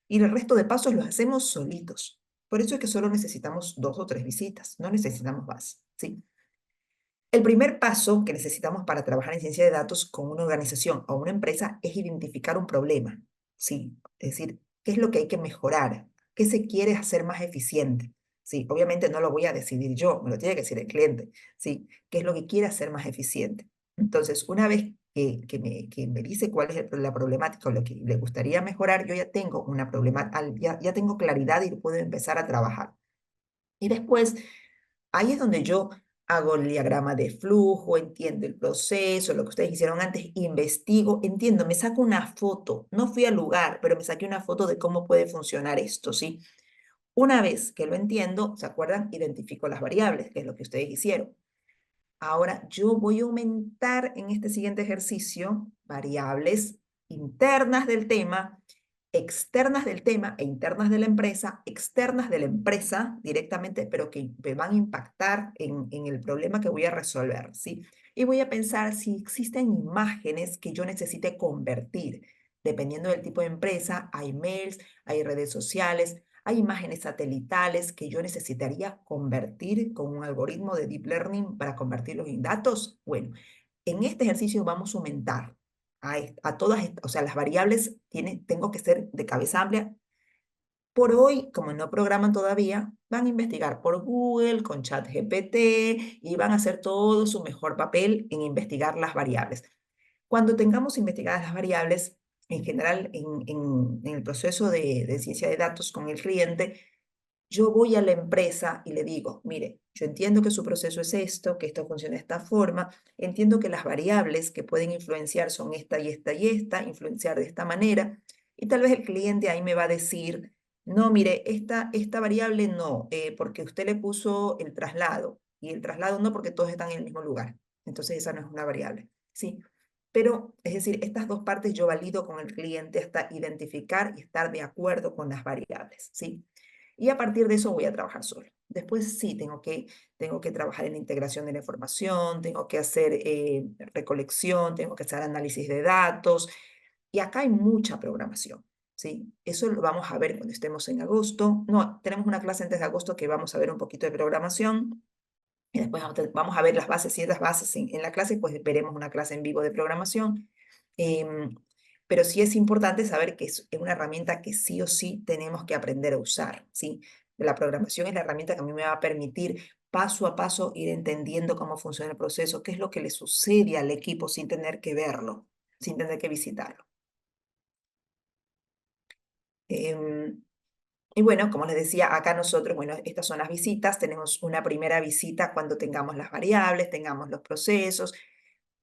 y el resto de pasos los hacemos solitos. Por eso es que solo necesitamos 2 o 3 visitas, no necesitamos más, ¿sí? El primer paso que necesitamos para trabajar en ciencia de datos con una organización o una empresa es identificar un problema, ¿sí? Es decir, ¿qué es lo que hay que mejorar? ¿Qué se quiere hacer más eficiente? Sí, obviamente no lo voy a decidir yo, me lo tiene que decir el cliente, ¿sí? ¿Qué es lo que quiere hacer más eficiente? Entonces, una vez que me dice cuál es la problemática o lo que le gustaría mejorar, yo ya tengo una problemática, ya tengo claridad y puedo empezar a trabajar. Y después ahí es donde yo hago el diagrama de flujo, entiendo el proceso, lo que ustedes hicieron antes, investigo, entiendo, me saco una foto. No fui al lugar, pero me saqué una foto de cómo puede funcionar esto, ¿sí? Una vez que lo entiendo, ¿se acuerdan? Identifico las variables, que es lo que ustedes hicieron. Ahora yo voy a aumentar en este siguiente ejercicio variables internas del tema, externas del tema e internas de la empresa, externas de la empresa directamente, pero que me van a impactar en el problema que voy a resolver, ¿sí? Y voy a pensar si existen imágenes que yo necesite convertir. Dependiendo del tipo de empresa, hay mails, hay redes sociales, hay imágenes satelitales que yo necesitaría convertir con un algoritmo de deep learning para convertirlos en datos. Bueno, en este ejercicio vamos a aumentar a todas, o sea, las variables tengo que ser de cabeza amplia. Por hoy, como no programan todavía, van a investigar por Google con ChatGPT y van a hacer todo su mejor papel en investigar las variables. Cuando tengamos investigadas las variables, en general en el proceso de ciencia de datos con el cliente, yo voy a la empresa y le digo, mire, yo entiendo que su proceso es esto, que esto funciona de esta forma, entiendo que las variables que pueden influenciar son esta y esta y esta, influenciar de esta manera, y tal vez el cliente ahí me va a decir, no, mire, esta variable no, porque usted le puso el traslado, y el traslado no porque todos están en el mismo lugar, entonces esa no es una variable, ¿sí? Pero, es decir, estas 2 partes yo valido con el cliente hasta identificar y estar de acuerdo con las variables, ¿sí? Y a partir de eso voy a trabajar solo. Después sí, tengo que trabajar en la integración de la información, tengo que hacer recolección, tengo que hacer análisis de datos. Y acá hay mucha programación, ¿sí? Eso lo vamos a ver cuando estemos en agosto. No, tenemos una clase antes de agosto que vamos a ver un poquito de programación. Y después vamos a ver las bases, ciertas bases en la clase, pues veremos una clase en vivo de programación. Em, pero sí es importante saber que es una herramienta que sí o sí tenemos que aprender a usar, ¿sí? La programación es la herramienta que a mí me va a permitir paso a paso ir entendiendo cómo funciona el proceso, qué es lo que le sucede al equipo sin tener que verlo, sin tener que visitarlo. Em, y bueno, como les decía, acá nosotros, bueno, estas son las visitas, tenemos una primera visita cuando tengamos las variables, tengamos los procesos.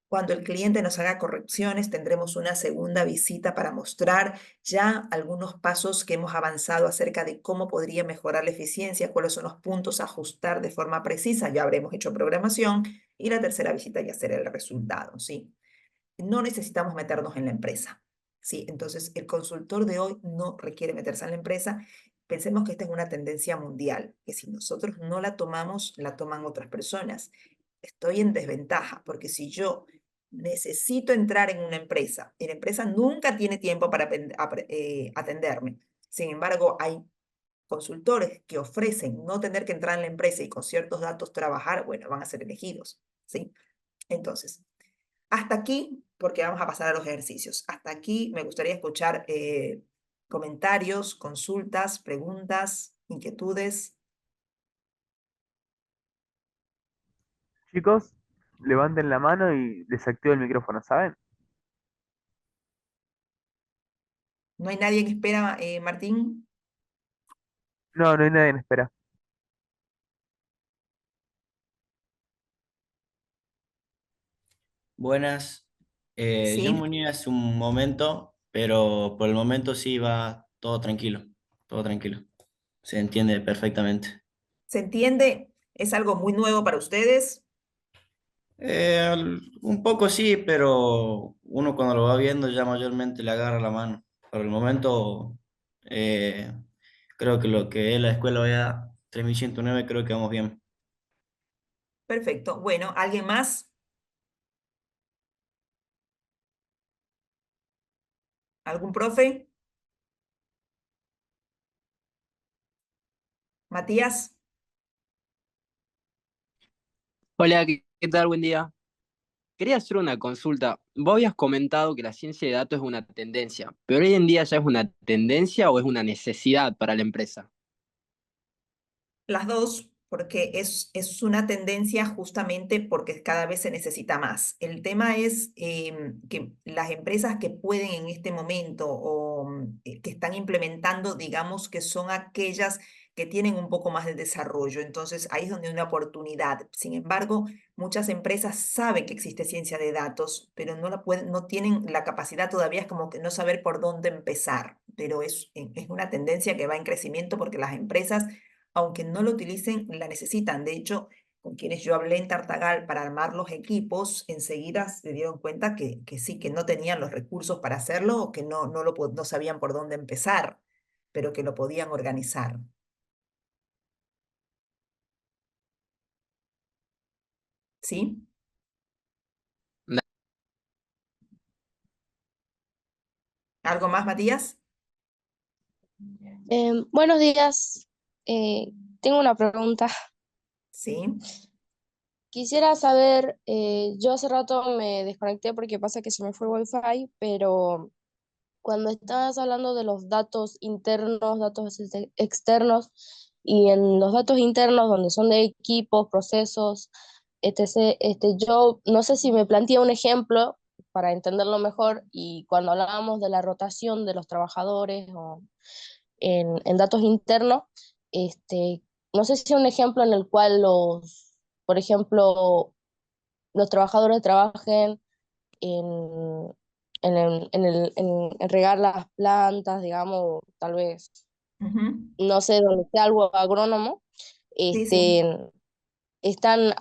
Cuando el cliente nos haga correcciones, tendremos una segunda visita para mostrar ya algunos pasos que hemos avanzado acerca de cómo podría mejorar la eficiencia, cuáles son los puntos a ajustar de forma precisa, ya habremos hecho programación, y la tercera visita ya será el resultado, ¿sí? No necesitamos meternos en la empresa, ¿sí? Entonces, el consultor de hoy no requiere meterse en la empresa. Pensemos que esta es una tendencia mundial, que si nosotros no la tomamos, la toman otras personas. Estoy en desventaja, porque si yo necesito entrar en una empresa y la empresa nunca tiene tiempo para atenderme, sin embargo, hay consultores que ofrecen no tener que entrar en la empresa y con ciertos datos trabajar, bueno, van a ser elegidos, ¿sí? Entonces, hasta aquí, porque vamos a pasar a los ejercicios. Hasta aquí me gustaría escuchar comentarios, consultas, preguntas, inquietudes. Chicos, levanten la mano y les activo el micrófono, ¿saben? ¿No hay nadie que espera, Martín? No, no hay nadie en espera. Buenas. Yo me Sí, uní hace un momento, pero por el momento sí va todo tranquilo, todo tranquilo. Se entiende perfectamente. ¿se entiende? ¿Es algo muy nuevo para ustedes? Un poco sí, pero uno cuando lo va viendo ya mayormente le agarra la mano. Por el momento, eh, creo que lo que es la escuela OEA 3109, creo que vamos bien. Perfecto. Bueno, ¿alguien más? ¿Algún profe? ¿Matías? Hola, ¿qué tal? Buen día. Quería hacer una consulta. Vos habías comentado que la ciencia de datos es una tendencia, pero hoy en día ya es una tendencia o es una necesidad para la empresa. Las dos, porque es una tendencia justamente porque cada vez se necesita más. El tema es que las empresas que pueden en este momento que están implementando, digamos que son aquellas que tienen un poco más de desarrollo. Entonces, ahí es donde hay una oportunidad. Sin embargo, muchas empresas saben que existe ciencia de datos, pero no la pueden, no tienen la capacidad todavía, es como que no saber por dónde empezar. Pero es una tendencia que va en crecimiento porque las empresas aunque no lo utilicen, la necesitan. De hecho, con quienes yo hablé en Tartagal para armar los equipos, enseguida se dieron cuenta que sí, que no tenían los recursos para hacerlo o que no sabían por dónde empezar, pero que lo podían organizar. ¿Sí? ¿Algo más, Matías? Buenos días. Eh, Tengo una pregunta. Sí. Quisiera saber, yo hace rato me desconecté porque pasa que se me fue el wifi, pero cuando estabas hablando de los datos internos, datos externos, y en los datos internos donde son de equipos, procesos, etc., yo no sé si me plantea un ejemplo para entenderlo mejor, y cuando hablábamos de la rotación de los trabajadores o en datos internos, no sé si un ejemplo en el cual por ejemplo, los trabajadores trabajen en, en regar las plantas, digamos, tal vez, Ujú. no sé, donde sea algo agrónomo, Sí, sí. este, están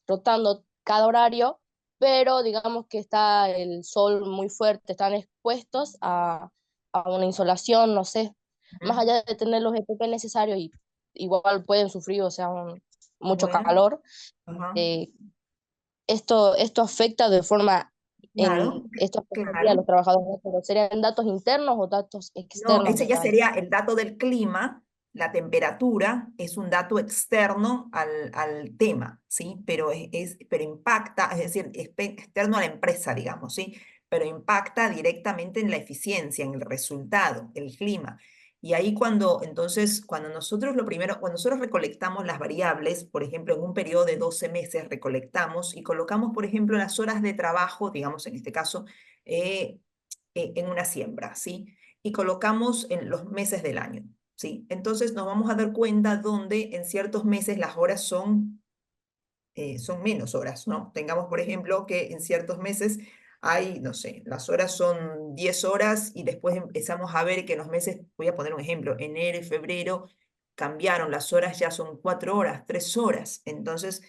rotando cada horario, pero digamos que está el sol muy fuerte, están expuestos a una insolación, no sé, más Ujú. allá de tener los EPP necesarios y igual pueden sufrir, o sea, mucho Bueno, calor. ajá. eh, esto afecta de forma, Claro, esto afectaría a claro. los trabajadores, pero ¿serían datos internos o datos No, externos ese que ya hay? sería el dato del clima, la temperatura es un dato externo al tema, ¿sí? Pero, pero impacta, es decir, externo a la empresa, digamos, ¿sí? Pero impacta directamente en la eficiencia, en el resultado, el clima. Y ahí entonces, cuando nosotros cuando nosotros recolectamos las variables, por ejemplo, en un periodo de 12 meses recolectamos y colocamos, por ejemplo, las horas de trabajo, digamos, en este caso, eh, en una siembra, ¿sí? Y colocamos en los meses del año, ¿sí? Entonces nos vamos a dar cuenta donde en ciertos meses las horas son menos horas, ¿no? Tengamos, por ejemplo, que en ciertos meses hay, no sé, las horas son 10 horas y después empezamos a ver que en los meses, voy a poner un ejemplo, enero y febrero cambiaron, las horas ya son 4 horas, 3 horas. Entonces,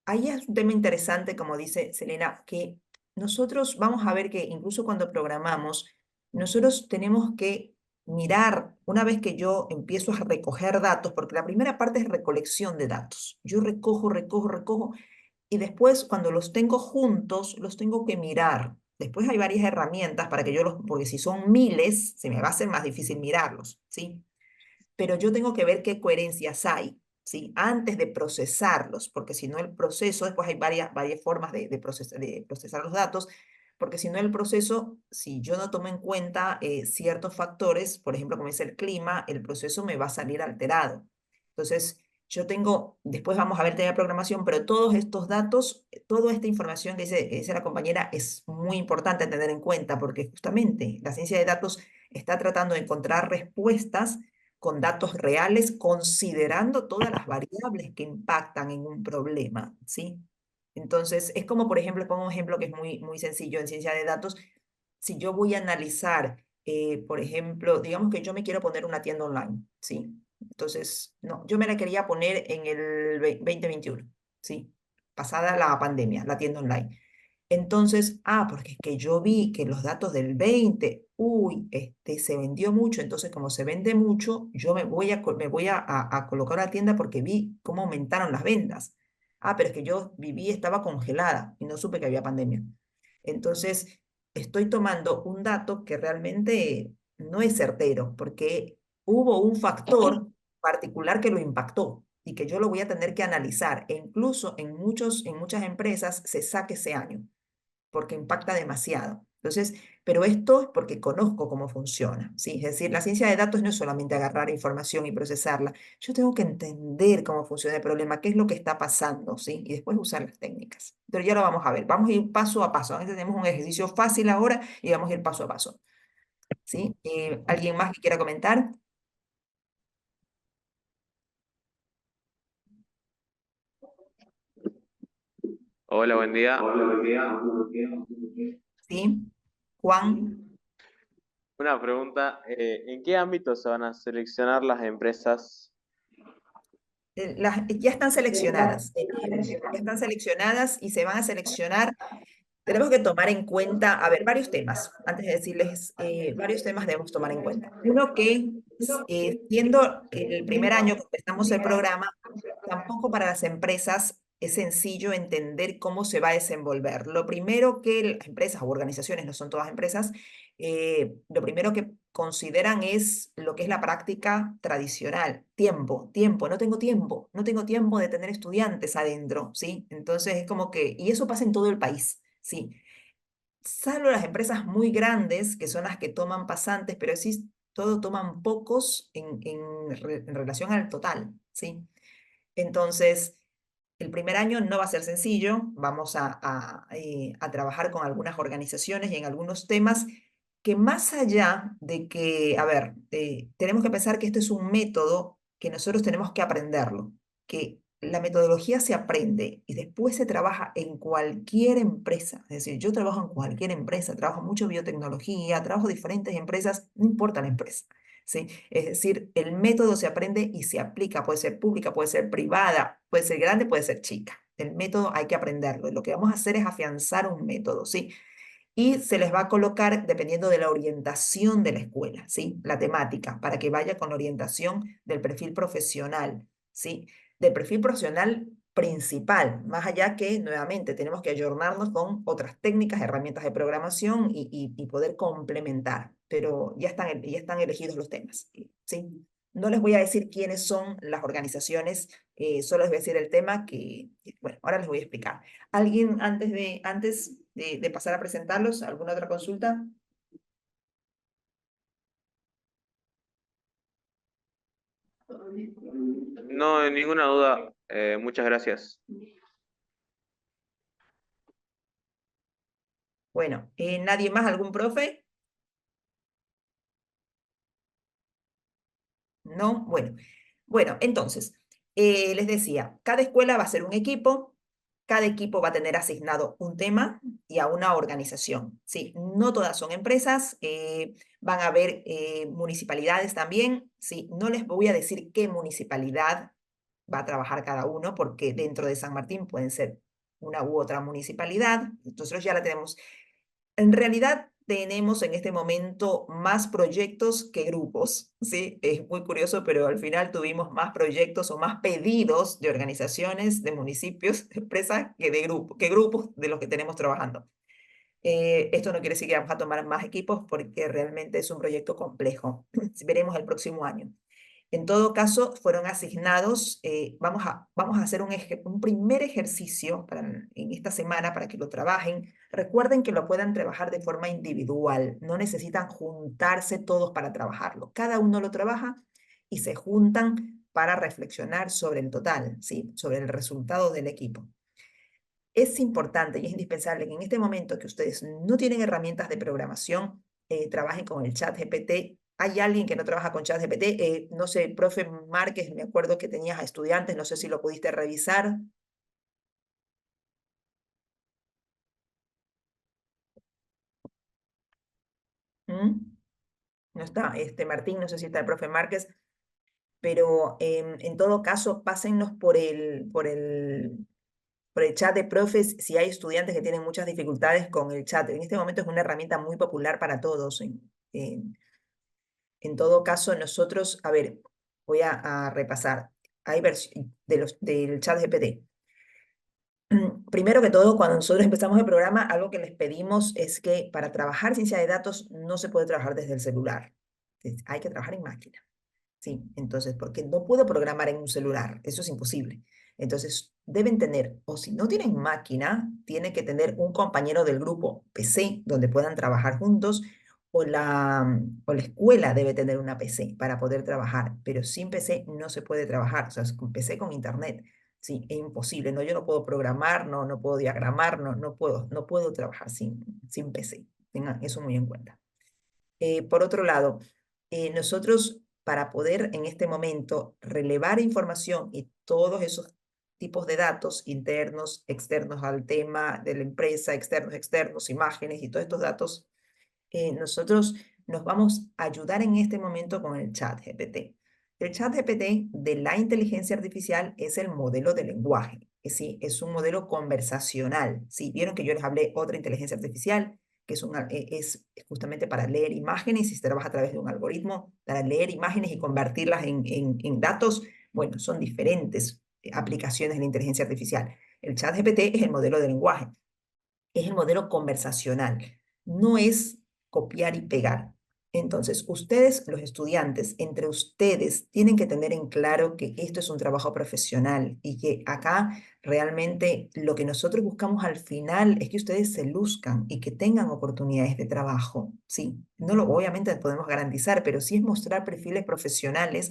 ahí es un tema interesante, como dice Selena, que nosotros vamos a ver que incluso cuando programamos, nosotros tenemos que mirar, una vez que yo empiezo a recoger datos, porque la primera parte es recolección de datos. Yo recojo, y después cuando los tengo juntos, los tengo que mirar. Después hay varias herramientas para que porque si son miles, se me va a hacer más difícil mirarlos, ¿sí? Pero yo tengo que ver qué coherencias hay, ¿sí? Antes de procesarlos, porque si no el proceso, después hay varias formas de procesar los datos, porque si no el proceso, si yo no tomo en cuenta ciertos factores, por ejemplo, como es el clima, el proceso me va a salir alterado. Entonces, después vamos a ver tema de programación, pero todos estos datos, toda esta información que dice la compañera es muy importante tener en cuenta, porque justamente la ciencia de datos está tratando de encontrar respuestas con datos reales, considerando todas las variables que impactan en un problema, ¿sí? Entonces, es como, por ejemplo, pongo un ejemplo que es muy, muy sencillo en ciencia de datos. Si yo voy a analizar, por ejemplo, digamos que yo me quiero poner una tienda online, ¿sí? Entonces, no, yo me la quería poner en el 2021, ¿sí? pasada la pandemia, la tienda online. Entonces, porque es que yo vi que los datos del 20, se vendió mucho, entonces como se vende mucho, yo me voy a colocar una tienda porque vi cómo aumentaron las ventas. Pero es que yo viví, estaba congelada y no supe que había pandemia. Entonces, estoy tomando un dato que realmente no es certero, porque hubo un factor particular que lo impactó y que yo lo voy a tener que analizar. E incluso en muchas empresas se saque ese año porque impacta demasiado. Entonces, pero esto es porque conozco cómo funciona, ¿sí? Es decir, la ciencia de datos no es solamente agarrar información y procesarla. Yo tengo que entender cómo funciona el problema, qué es lo que está pasando, ¿sí? Y después usar las técnicas. Pero ya lo vamos a ver. Vamos a ir paso a paso. Ahora tenemos un ejercicio fácil ahora y vamos a ir paso a paso, ¿sí? ¿Alguien más que quiera comentar? Hola, buen día. ¿Sí? Juan. Una pregunta, ¿en qué ámbito se van a seleccionar las empresas? Ya están seleccionadas, ya están seleccionadas y se van a seleccionar. Tenemos que tomar en cuenta, a ver, varios temas. Antes de decirles, varios temas debemos tomar en cuenta. Uno que, siendo el primer año que empezamos el programa, tampoco para las empresas es sencillo entender cómo se va a desenvolver. Lo primero que las empresas o organizaciones, no son todas empresas, lo primero que consideran es lo que es la práctica tradicional. Tiempo, no tengo tiempo de tener estudiantes adentro, ¿sí? Entonces es como que, y eso pasa en todo el país, ¿sí? Salvo las empresas muy grandes, que son las que toman pasantes, pero sí, todo toman pocos en relación al total, ¿sí? Entonces, el primer año no va a ser sencillo, vamos a trabajar con algunas organizaciones y en algunos temas que más allá de que, a ver, tenemos que pensar que esto es un método que nosotros tenemos que aprenderlo, que la metodología se aprende y después se trabaja en cualquier empresa. Es decir, yo trabajo en cualquier empresa, trabajo mucho biotecnología, trabajo en diferentes empresas, no importa la empresa. ¿Sí? Es decir, el método se aprende y se aplica, puede ser pública, puede ser privada, puede ser grande, puede ser chica. El método hay que aprenderlo. Lo que vamos a hacer es afianzar un método, ¿sí? Y se les va a colocar dependiendo de la orientación de la escuela, ¿sí? La temática, para que vaya con la orientación del perfil profesional, ¿sí? Del perfil profesional principal, más allá que, nuevamente, tenemos que ayornarnos con otras técnicas, herramientas de programación y poder complementar, pero ya están elegidos los temas, ¿sí? No les voy a decir quiénes son las organizaciones, solo les voy a decir el tema bueno, ahora les voy a explicar. ¿Alguien antes de pasar a presentarlos, alguna otra consulta? No, ninguna duda. Muchas gracias. Bueno, ¿nadie más? ¿Algún profe? ¿No? Bueno, entonces, les decía, cada escuela va a ser un equipo, cada equipo va a tener asignado un tema y a una organización, ¿sí? No todas son empresas, van a haber municipalidades también, ¿sí? No les voy a decir qué municipalidad va a trabajar cada uno, porque dentro de San Martín pueden ser una u otra municipalidad, nosotros ya la tenemos. En realidad tenemos en este momento más proyectos que grupos, ¿sí? Es muy curioso, pero al final tuvimos más proyectos o más pedidos de organizaciones, de municipios, de empresas, que grupos de los que tenemos trabajando. Esto no quiere decir que vamos a tomar más equipos porque realmente es un proyecto complejo. Veremos el próximo año. En todo caso, fueron asignados, vamos a hacer un primer ejercicio en esta semana para que lo trabajen. Recuerden que lo puedan trabajar de forma individual, no necesitan juntarse todos para trabajarlo. Cada uno lo trabaja y se juntan para reflexionar sobre el total, ¿sí? Sobre el resultado del equipo. Es importante y es indispensable que en este momento que ustedes no tienen herramientas de programación, trabajen con el chat GPT. ¿Hay alguien que no trabaja con chat GPT? No sé, profe Márquez, me acuerdo que tenías a estudiantes, no sé si lo pudiste revisar. ¿Mm? No está, Martín, no sé si está el profe Márquez, pero en todo caso, pásennos por el chat de profes, si hay estudiantes que tienen muchas dificultades con el chat. En este momento es una herramienta muy popular para todos. En todo caso, nosotros, a ver, voy a repasar. Hay del chat GPT. Primero que todo, cuando nosotros empezamos el programa, algo que les pedimos es que para trabajar ciencia de datos no se puede trabajar desde el celular. Hay que trabajar en máquina. Sí, entonces, porque no puedo programar en un celular, eso es imposible. Entonces, deben tener, o si no tienen máquina, tienen que tener un compañero del grupo PC donde puedan trabajar juntos, o la escuela debe tener una PC para poder trabajar, pero sin PC no se puede trabajar, o sea, con PC con internet. Sí, es imposible, no, yo no puedo programar, no puedo diagramar, no puedo trabajar sin PC. Tengan eso muy en cuenta. Por otro lado, nosotros para poder en este momento relevar información y todos esos tipos de datos internos, externos al tema de la empresa, externos, imágenes y todos estos datos, nosotros nos vamos a ayudar en este momento con el chat GPT. El chat GPT de la inteligencia artificial es el modelo de lenguaje, es un modelo conversacional. ¿Sí? Vieron que yo les hablé otra inteligencia artificial, que es justamente para leer imágenes y se trabaja a través de un algoritmo para leer imágenes y convertirlas en datos. Bueno, son diferentes aplicaciones de la inteligencia artificial. El chat GPT es el modelo de lenguaje, es el modelo conversacional, no es copiar y pegar. Entonces, ustedes, los estudiantes, entre ustedes, tienen que tener en claro que esto es un trabajo profesional y que acá realmente lo que nosotros buscamos al final es que ustedes se luzcan y que tengan oportunidades de trabajo. Sí, no lo obviamente podemos garantizar, pero sí es mostrar perfiles profesionales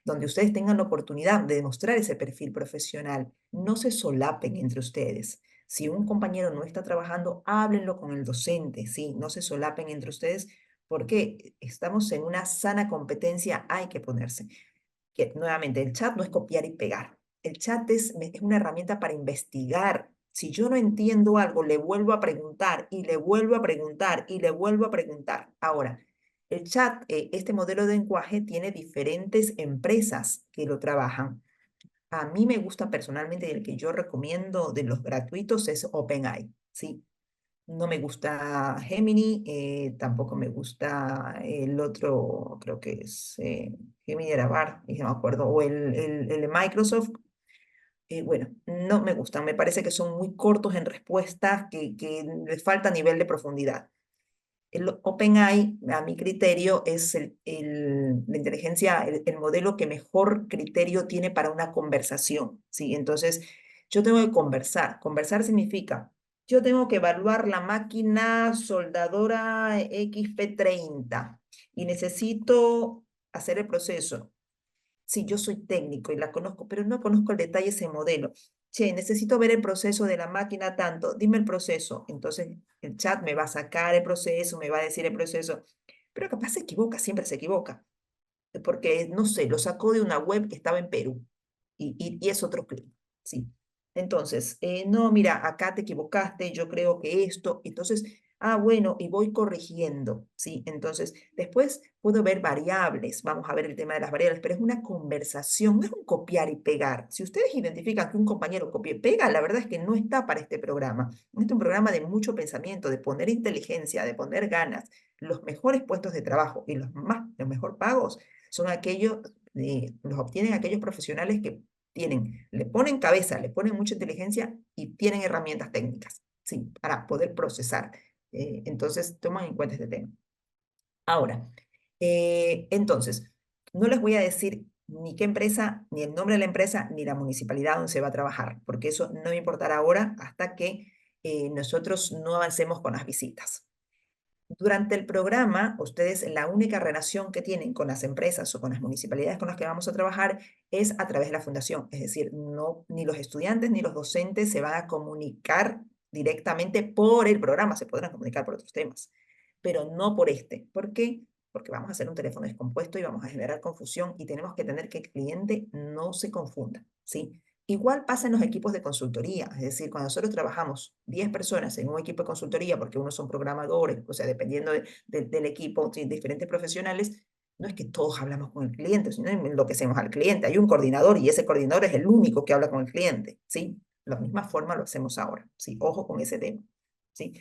donde ustedes tengan la oportunidad de demostrar ese perfil profesional. No se solapen entre ustedes. Si un compañero no está trabajando, háblenlo con el docente, ¿sí? No se solapen entre ustedes porque estamos en una sana competencia, hay que ponerse. Que, nuevamente, el chat no es copiar y pegar. El chat es una herramienta para investigar. Si yo no entiendo algo, le vuelvo a preguntar y le vuelvo a preguntar y le vuelvo a preguntar. Ahora, el chat, este modelo de lenguaje tiene diferentes empresas que lo trabajan. A mí me gusta personalmente y el que yo recomiendo de los gratuitos es OpenAI, ¿sí? No me gusta Gemini, tampoco me gusta el otro, creo que es Gemini era Bar, y no me acuerdo, o el de Microsoft. Bueno, no me gustan, me parece que son muy cortos en respuestas, que les falta nivel de profundidad. El OpenAI, a mi criterio, es la inteligencia, el modelo que mejor criterio tiene para una conversación, ¿sí? Entonces, yo tengo que conversar. Conversar significa, yo tengo que evaluar la máquina soldadora XP30 y necesito hacer el proceso. Sí, yo soy técnico y la conozco, pero no conozco el detalle de ese modelo. Che, necesito ver el proceso de la máquina tanto, dime el proceso. Entonces el chat me va a sacar el proceso, me va a decir el proceso, pero capaz se equivoca, siempre se equivoca, porque no sé, lo sacó de una web que estaba en Perú y es otro clic, sí. Entonces, no, mira, acá te equivocaste, yo creo que esto, entonces, bueno, y voy corrigiendo, ¿sí? Entonces, después puedo ver variables, vamos a ver el tema de las variables, pero es una conversación, no es un copiar y pegar. Si ustedes identifican que un compañero copia y pega, la verdad es que no está para este programa. Este es un programa de mucho pensamiento, de poner inteligencia, de poner ganas. Los mejores puestos de trabajo y los mejor pagos son aquellos, los obtienen aquellos profesionales que le ponen cabeza, le ponen mucha inteligencia y tienen herramientas técnicas, sí, para poder procesar. Entonces, toman en cuenta este tema. Ahora, entonces, no les voy a decir ni qué empresa, ni el nombre de la empresa, ni la municipalidad donde se va a trabajar, porque eso no me importará ahora hasta que nosotros no avancemos con las visitas. Durante el programa, ustedes la única relación que tienen con las empresas o con las municipalidades con las que vamos a trabajar es a través de la fundación. Es decir, no, ni los estudiantes ni los docentes se van a comunicar directamente por el programa, se podrán comunicar por otros temas, pero no por este. ¿Por qué? Porque vamos a hacer un teléfono descompuesto y vamos a generar confusión y tenemos que tener que el cliente no se confunda, ¿sí? Igual pasa en los equipos de consultoría, es decir, cuando nosotros trabajamos 10 personas en un equipo de consultoría, porque unos son programadores, o sea, dependiendo del equipo, ¿sí? Diferentes profesionales, no es que todos hablamos con el cliente, sino enloquecemos al cliente. Hay un coordinador y ese coordinador es el único que habla con el cliente, ¿sí? la misma forma lo hacemos ahora, ¿sí? Ojo con ese tema, ¿sí?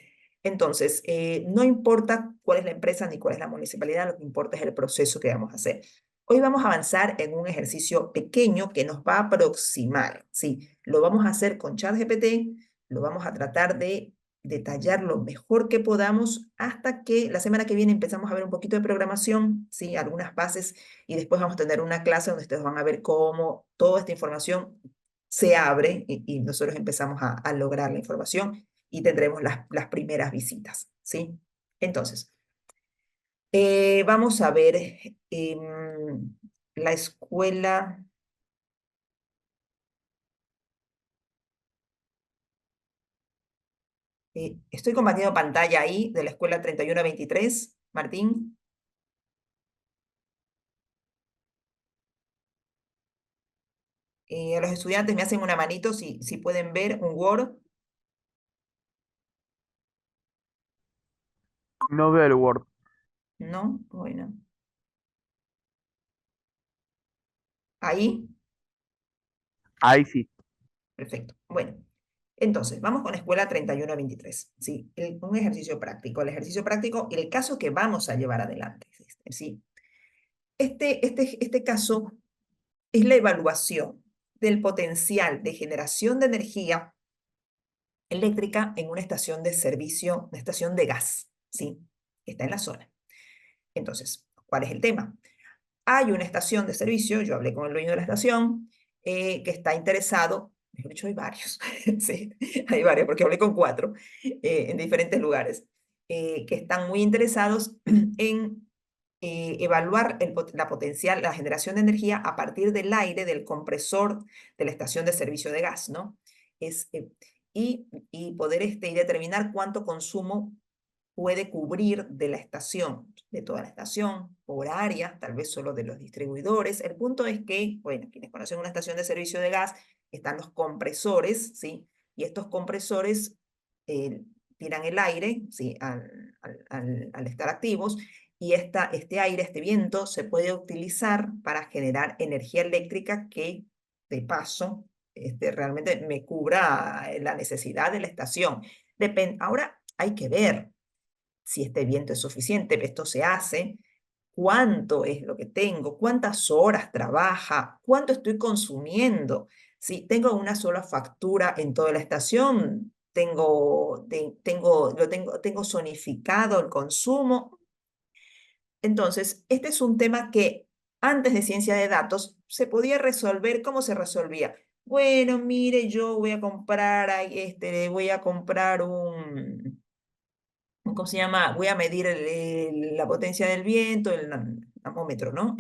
Entonces, no importa cuál es la empresa ni cuál es la municipalidad, lo que importa es el proceso que vamos a hacer. Hoy vamos a avanzar en un ejercicio pequeño que nos va a aproximar, ¿sí? Lo vamos a hacer con ChatGPT, lo vamos a tratar de detallar lo mejor que podamos hasta que la semana que viene empezamos a ver un poquito de programación, ¿sí? Algunas bases, y después vamos a tener una clase donde ustedes van a ver cómo toda esta información se abre y nosotros empezamos a lograr la información y tendremos las primeras visitas, ¿sí? Entonces, vamos a ver la escuela. Estoy compartiendo pantalla ahí de la escuela 3123, Martín. A los estudiantes me hacen una manito si pueden ver un Word. No veo el Word. ¿No? Bueno. Ahí. Ahí sí. Perfecto. Bueno, entonces, vamos con escuela 3123. ¿Sí? Un ejercicio práctico. El ejercicio práctico, el caso que vamos a llevar adelante. ¿Sí? Este caso es la evaluación del potencial de generación de energía eléctrica en una estación de servicio, una estación de gas, ¿sí? Está en la zona. Entonces, ¿cuál es el tema? Hay una estación de servicio, yo hablé con el dueño de la estación, que está interesado, mejor dicho, hay varios, sí, hay varios, porque hablé con 4 en diferentes lugares, que están muy interesados en evaluar la potencial, la generación de energía a partir del aire del compresor de la estación de servicio de gas, ¿no? Es, y poder y determinar cuánto consumo puede cubrir de la estación, de toda la estación, por área, tal vez solo de los distribuidores. El punto es que, bueno, quienes conocen una estación de servicio de gas, están los compresores, ¿sí? Y estos compresores eh, tiran el aire, ¿sí? Al estar activos, y este aire, este viento, se puede utilizar para generar energía eléctrica que, de paso, realmente me cubra la necesidad de la estación. Ahora hay que ver si este viento es suficiente, esto se hace, cuánto es lo que tengo, cuántas horas trabaja, cuánto estoy consumiendo. Si tengo una sola factura en toda la estación, tengo zonificado el consumo. Entonces, este es un tema que antes de ciencia de datos se podía resolver. ¿Cómo se resolvía? Bueno, mire, yo voy a comprar, voy a comprar un, ¿cómo se llama? Voy a medir la potencia del viento, el amómetro, ¿no?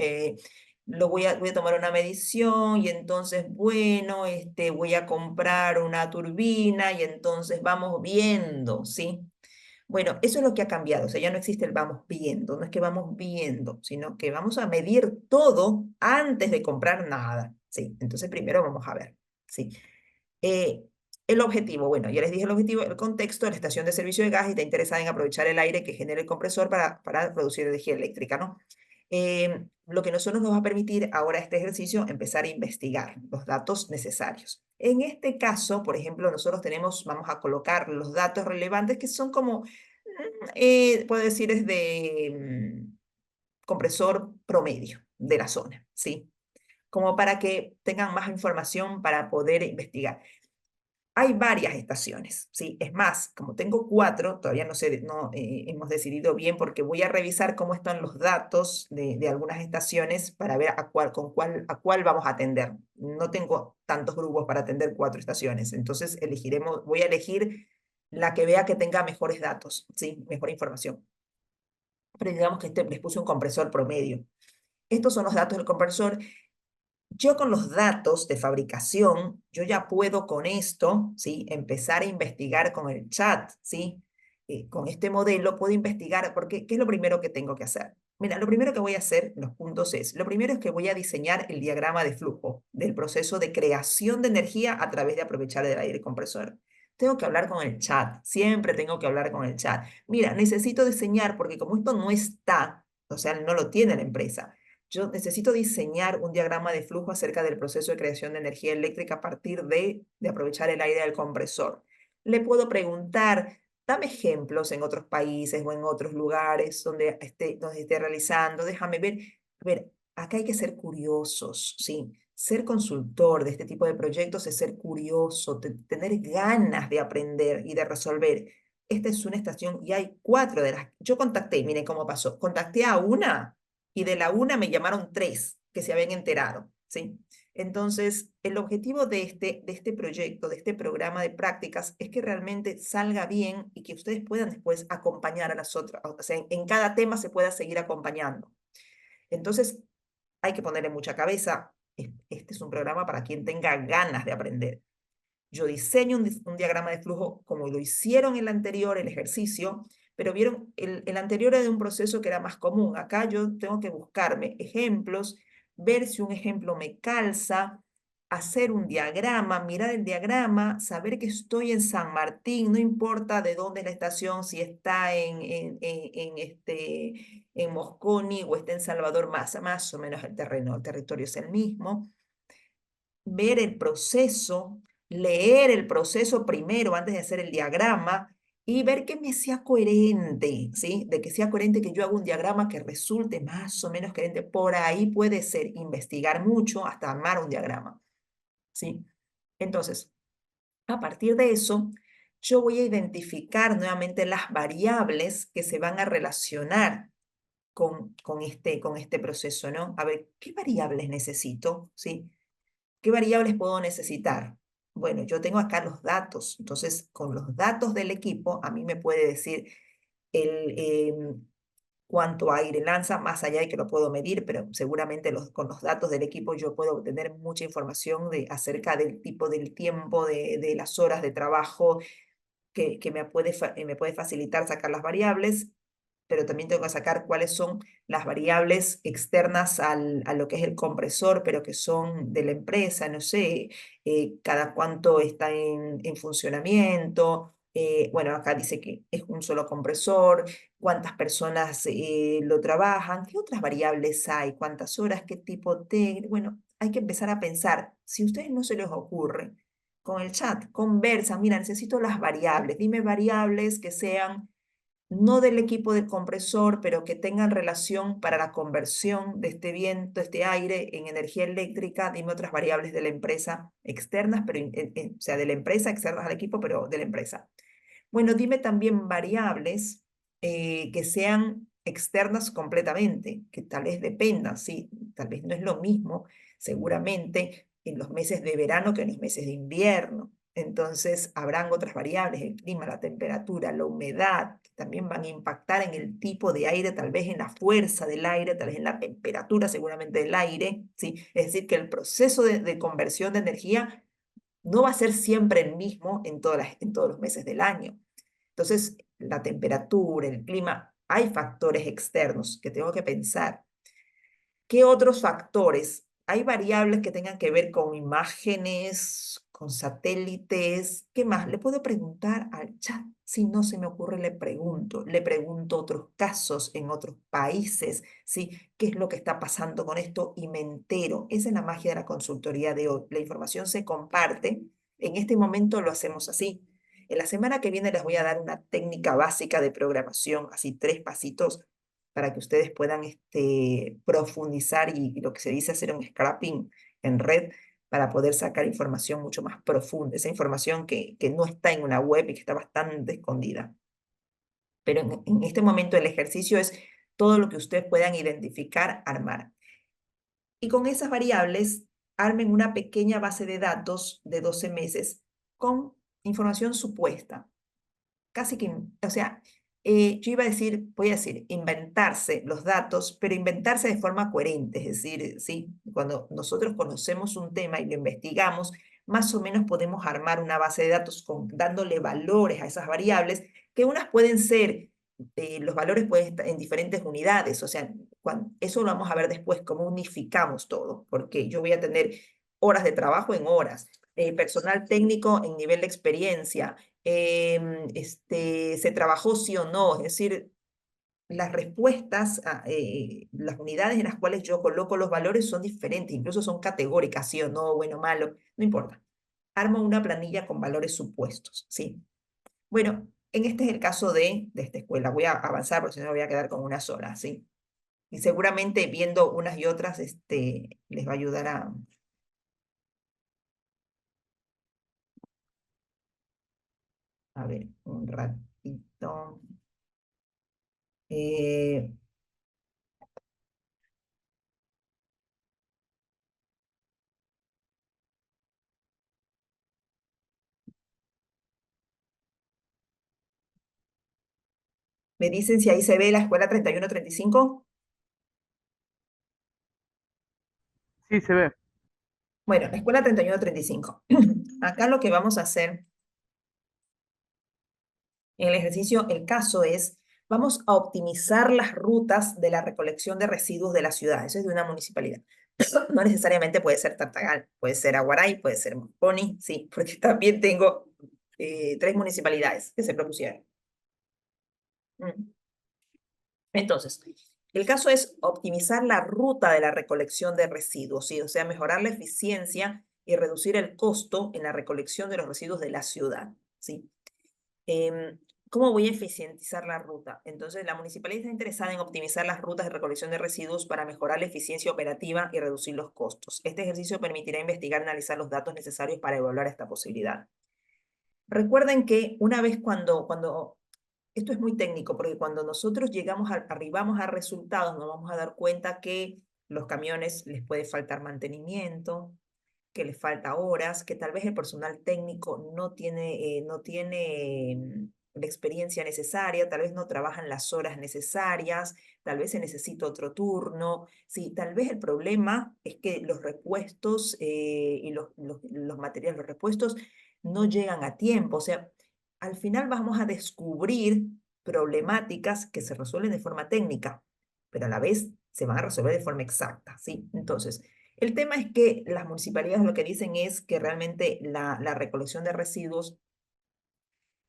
Voy a tomar una medición y entonces, bueno, voy a comprar una turbina y entonces vamos viendo, ¿sí? Bueno, eso es lo que ha cambiado, o sea, ya no existe el vamos viendo, no es que vamos viendo, sino que vamos a medir todo antes de comprar nada, ¿sí? Entonces primero vamos a ver, ¿sí? Eh, el objetivo, bueno, ya les dije el objetivo, el contexto, la estación de servicio de gas está interesada en aprovechar el aire que genera el compresor para producir energía eléctrica, ¿no? Lo que nosotros nos va a permitir ahora este ejercicio, empezar a investigar los datos necesarios. En este caso, por ejemplo, nosotros vamos a colocar los datos relevantes que son como, puedo decir, es de compresor promedio de la zona, ¿sí? Como para que tengan más información para poder investigar. Hay varias estaciones, ¿sí? Es más, como tengo 4, todavía no sé, no hemos decidido bien porque voy a revisar cómo están los datos de algunas estaciones para ver a cuál vamos a atender. No tengo tantos grupos para atender 4 estaciones, entonces voy a elegir la que vea que tenga mejores datos, ¿sí? Mejor información. Pero digamos que les puse un compresor promedio. Estos son los datos del compresor. Yo con los datos de fabricación, yo ya puedo con esto, ¿sí? Empezar a investigar con el chat, ¿sí? Con este modelo puedo investigar, porque ¿qué es lo primero que tengo que hacer? Mira, lo primero que voy a hacer, los puntos lo primero es que voy a diseñar el diagrama de flujo del proceso de creación de energía a través de aprovechar el aire compresor. Tengo que hablar con el chat, siempre tengo que hablar con el chat. Mira, necesito diseñar, porque como esto no está, o sea, no lo tiene la empresa, Yo necesito diseñar un diagrama de flujo acerca del proceso de creación de energía eléctrica a partir de aprovechar el aire del compresor. Le puedo preguntar, dame ejemplos en otros países o en otros lugares donde esté realizando, déjame ver. A ver, acá hay que ser curiosos, ¿sí? Ser consultor de este tipo de proyectos es ser curioso, tener ganas de aprender y de resolver. Esta es una estación y hay 4 de las... Yo contacté, miren cómo pasó. Contacté a una y de la una me llamaron 3 que se habían enterado, ¿sí? Entonces, el objetivo de este proyecto, de este programa de prácticas, es que realmente salga bien y que ustedes puedan después acompañar a las otras, o sea, en cada tema se pueda seguir acompañando. Entonces, hay que ponerle mucha cabeza. Este es un programa para quien tenga ganas de aprender. Yo diseño un diagrama de flujo como lo hicieron el anterior, el ejercicio, pero vieron, el anterior era de un proceso que era más común. Acá yo tengo que buscarme ejemplos, ver si un ejemplo me calza, hacer un diagrama, mirar el diagrama, saber que estoy en San Martín, no importa de dónde es la estación, si está en Mosconi o está en Salvador, más o menos el territorio es el mismo. Ver el proceso, leer el proceso primero antes de hacer el diagrama y ver que me sea coherente, ¿sí? De que sea coherente, que yo haga un diagrama que resulte más o menos coherente. Por ahí puede ser investigar mucho hasta armar un diagrama, ¿sí? Entonces, a partir de eso, yo voy a identificar nuevamente las variables que se van a relacionar con este proceso, ¿no? A ver, ¿qué variables necesito? ¿Sí? ¿Qué variables puedo necesitar? Bueno, yo tengo acá los datos, entonces con los datos del equipo a mí me puede decir cuánto aire lanza, más allá de que lo puedo medir, pero seguramente con los datos del equipo yo puedo obtener mucha información acerca del tipo del tiempo, de las horas de trabajo, que me puede facilitar sacar las variables, pero también tengo que sacar cuáles son las variables externas a lo que es el compresor, pero que son de la empresa, no sé, cada cuánto está en funcionamiento. Bueno, acá dice que es un solo compresor, cuántas personas lo trabajan, qué otras variables hay, cuántas horas, qué tipo de... Bueno, hay que empezar a pensar, si a ustedes no se les ocurre, con el chat, conversan, mira, necesito las variables, dime variables que sean no del equipo del compresor, pero que tengan relación para la conversión de este viento, este aire en energía eléctrica, dime otras variables de la empresa externas, pero o sea, de la empresa externas al equipo, pero de la empresa. Bueno, dime también variables que sean externas completamente, que tal vez dependan, sí, tal vez no es lo mismo, seguramente en los meses de verano que en los meses de invierno. Entonces, habrán otras variables, el clima, la temperatura, la humedad, que también van a impactar en el tipo de aire, tal vez en la fuerza del aire, tal vez en la temperatura seguramente del aire, ¿sí? Es decir, que el proceso de conversión de energía no va a ser siempre el mismo en todos los meses del año. Entonces, la temperatura, el clima, hay factores externos que tengo que pensar. ¿Qué otros factores? Hay variables que tengan que ver con imágenes, con satélites. ¿Qué más? Le puedo preguntar al chat. Si no se me ocurre, le pregunto otros casos en otros países, ¿sí? ¿Qué es lo que está pasando con esto? Y me entero. Esa es la magia de la consultoría de hoy. La información se comparte. En este momento lo hacemos así. En la semana que viene les voy a dar una técnica básica de programación, así 3 pasitos para que ustedes puedan profundizar y lo que se dice hacer un scrapping en red para poder sacar información mucho más profunda, esa información que no está en una web y que está bastante escondida. Pero en este momento el ejercicio es todo lo que ustedes puedan identificar, armar. Y con esas variables, armen una pequeña base de datos de 12 meses con información supuesta. Casi que, o sea, yo voy a decir, inventarse los datos, pero inventarse de forma coherente, es decir, sí, cuando nosotros conocemos un tema y lo investigamos, más o menos podemos armar una base de datos dándole valores a esas variables, que unas pueden ser, los valores pueden estar en diferentes unidades, o sea, eso lo vamos a ver después, cómo unificamos todo, porque yo voy a tener horas de trabajo en horas, personal técnico en nivel de experiencia, se trabajó sí o no, es decir, las respuestas, las unidades en las cuales yo coloco los valores son diferentes, incluso son categóricas, sí o no, bueno, malo, no importa. Armo una planilla con valores supuestos, ¿sí? Bueno, este es el caso de esta escuela. Voy a avanzar porque si no me voy a quedar con una sola, ¿sí? Y seguramente viendo unas y otras, les va a ayudar a ver, un ratito. Eh, ¿Me dicen si ahí se ve la escuela 3135? Sí, se ve. Bueno, la escuela 3135. Acá lo que vamos a hacer en el ejercicio, el caso es, vamos a optimizar las rutas de la recolección de residuos de la ciudad. Eso es de una municipalidad. No necesariamente puede ser Tartagal, puede ser Aguaray, puede ser Mosconi, sí, porque también tengo 3 municipalidades que se propusieron. Mm. Entonces, el caso es optimizar la ruta de la recolección de residuos, ¿sí? O sea, mejorar la eficiencia y reducir el costo en la recolección de los residuos de la ciudad, ¿sí? ¿Cómo voy a eficientizar la ruta? Entonces, la municipalidad está interesada en optimizar las rutas de recolección de residuos para mejorar la eficiencia operativa y reducir los costos. Este ejercicio permitirá investigar y analizar los datos necesarios para evaluar esta posibilidad. Recuerden que una vez cuando esto es muy técnico, porque cuando nosotros arribamos a resultados, nos vamos a dar cuenta que los camiones les puede faltar mantenimiento, que les falta horas, que tal vez el personal técnico no tiene la experiencia necesaria, tal vez no trabajan las horas necesarias, tal vez se necesita otro turno. Sí, tal vez el problema es que los repuestos y los materiales, los repuestos no llegan a tiempo. O sea, al final vamos a descubrir problemáticas que se resuelven de forma técnica, pero a la vez se van a resolver de forma exacta, ¿sí? Entonces, el tema es que las municipalidades lo que dicen es que realmente la recolección de residuos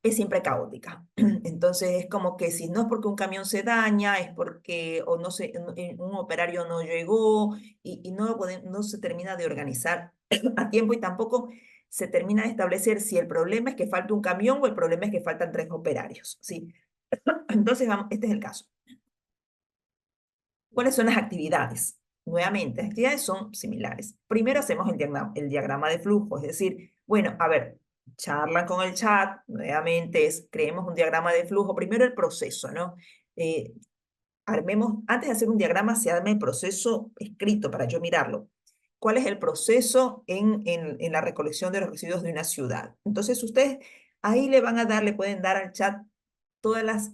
es siempre caótica. Entonces es como que si no es porque un camión se daña, es porque o no se, un operario no llegó y no se termina de organizar a tiempo y tampoco se termina de establecer si el problema es que falta un camión o el problema es que faltan 3 operarios, ¿sí? Entonces, vamos, este es el caso. ¿Cuáles son las actividades? Nuevamente, las actividades son similares. Primero hacemos el diagrama de flujo, es decir, bueno, a ver, charlan con el chat, nuevamente creemos un diagrama de flujo. Primero el proceso, ¿no? Antes de hacer un diagrama, se arma el proceso escrito para yo mirarlo. ¿Cuál es el proceso en la recolección de los residuos de una ciudad? Entonces, ustedes ahí le pueden dar al chat todas las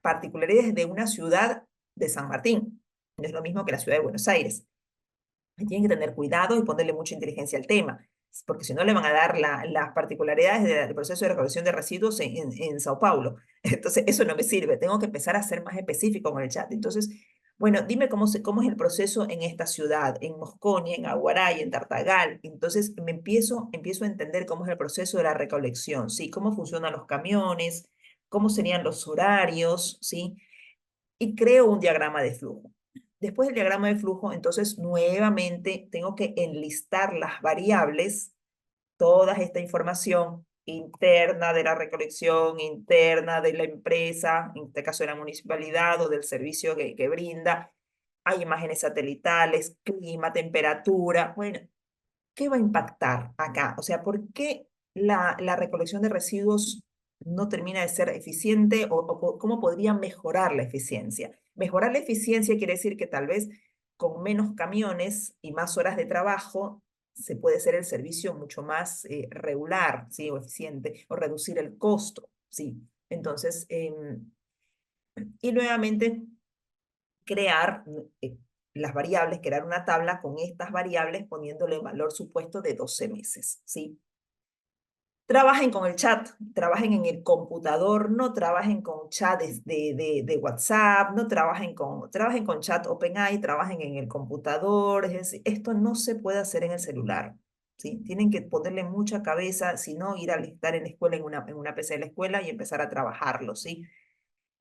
particularidades de una ciudad de San Martín. No es lo mismo que la ciudad de Buenos Aires. Tienen que tener cuidado y ponerle mucha inteligencia al tema, porque si no le van a dar las particularidades del proceso de recolección de residuos en Sao Paulo. Entonces, eso no me sirve. Tengo que empezar a ser más específico con el chat. Entonces, bueno, dime cómo es el proceso en esta ciudad, en Mosconi, en Aguaray, en Tartagal. Entonces, empiezo a entender cómo es el proceso de la recolección, ¿sí? Cómo funcionan los camiones, cómo serían los horarios, ¿sí? Y creo un diagrama de flujo. Después del diagrama de flujo, entonces nuevamente tengo que enlistar las variables, toda esta información interna de la recolección, interna de la empresa, en este caso de la municipalidad o del servicio que brinda. Hay imágenes satelitales, clima, temperatura. Bueno, ¿qué va a impactar acá? O sea, ¿por qué la recolección de residuos no termina de ser eficiente o cómo podría mejorar la eficiencia? Mejorar la eficiencia quiere decir que tal vez con menos camiones y más horas de trabajo se puede hacer el servicio mucho más regular, ¿sí? O eficiente, o reducir el costo, ¿sí? Entonces, y nuevamente crear las variables, crear una tabla con estas variables poniéndole valor supuesto de 12 meses, ¿sí? Trabajen con el chat, trabajen en el computador, no trabajen con chat de WhatsApp, no trabajen con chat OpenAI, trabajen en el computador, es decir, esto no se puede hacer en el celular, ¿sí? Tienen que ponerle mucha cabeza, si no, ir a estar en la escuela, en una PC de la escuela y empezar a trabajarlo, ¿sí?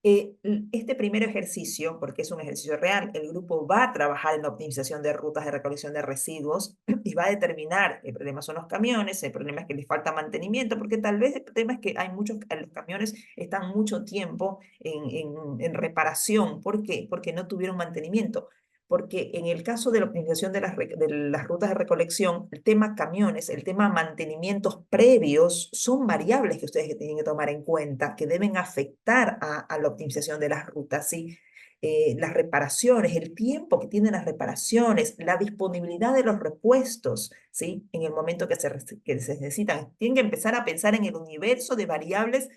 Este primer ejercicio, porque es un ejercicio real, el grupo va a trabajar en la optimización de rutas de recolección de residuos y va a determinar, el problema son los camiones, el problema es que les falta mantenimiento, porque tal vez el tema es que hay muchos, los camiones están mucho tiempo en reparación. ¿Por qué? Porque no tuvieron mantenimiento. Porque en el caso de la optimización de las rutas de recolección, el tema camiones, el tema mantenimientos previos son variables que ustedes tienen que tomar en cuenta, que deben afectar a la optimización de las rutas, ¿sí? Las reparaciones, el tiempo que tienen las reparaciones, la disponibilidad de los repuestos, ¿sí? En el momento que se necesitan. Tienen que empezar a pensar en el universo de variables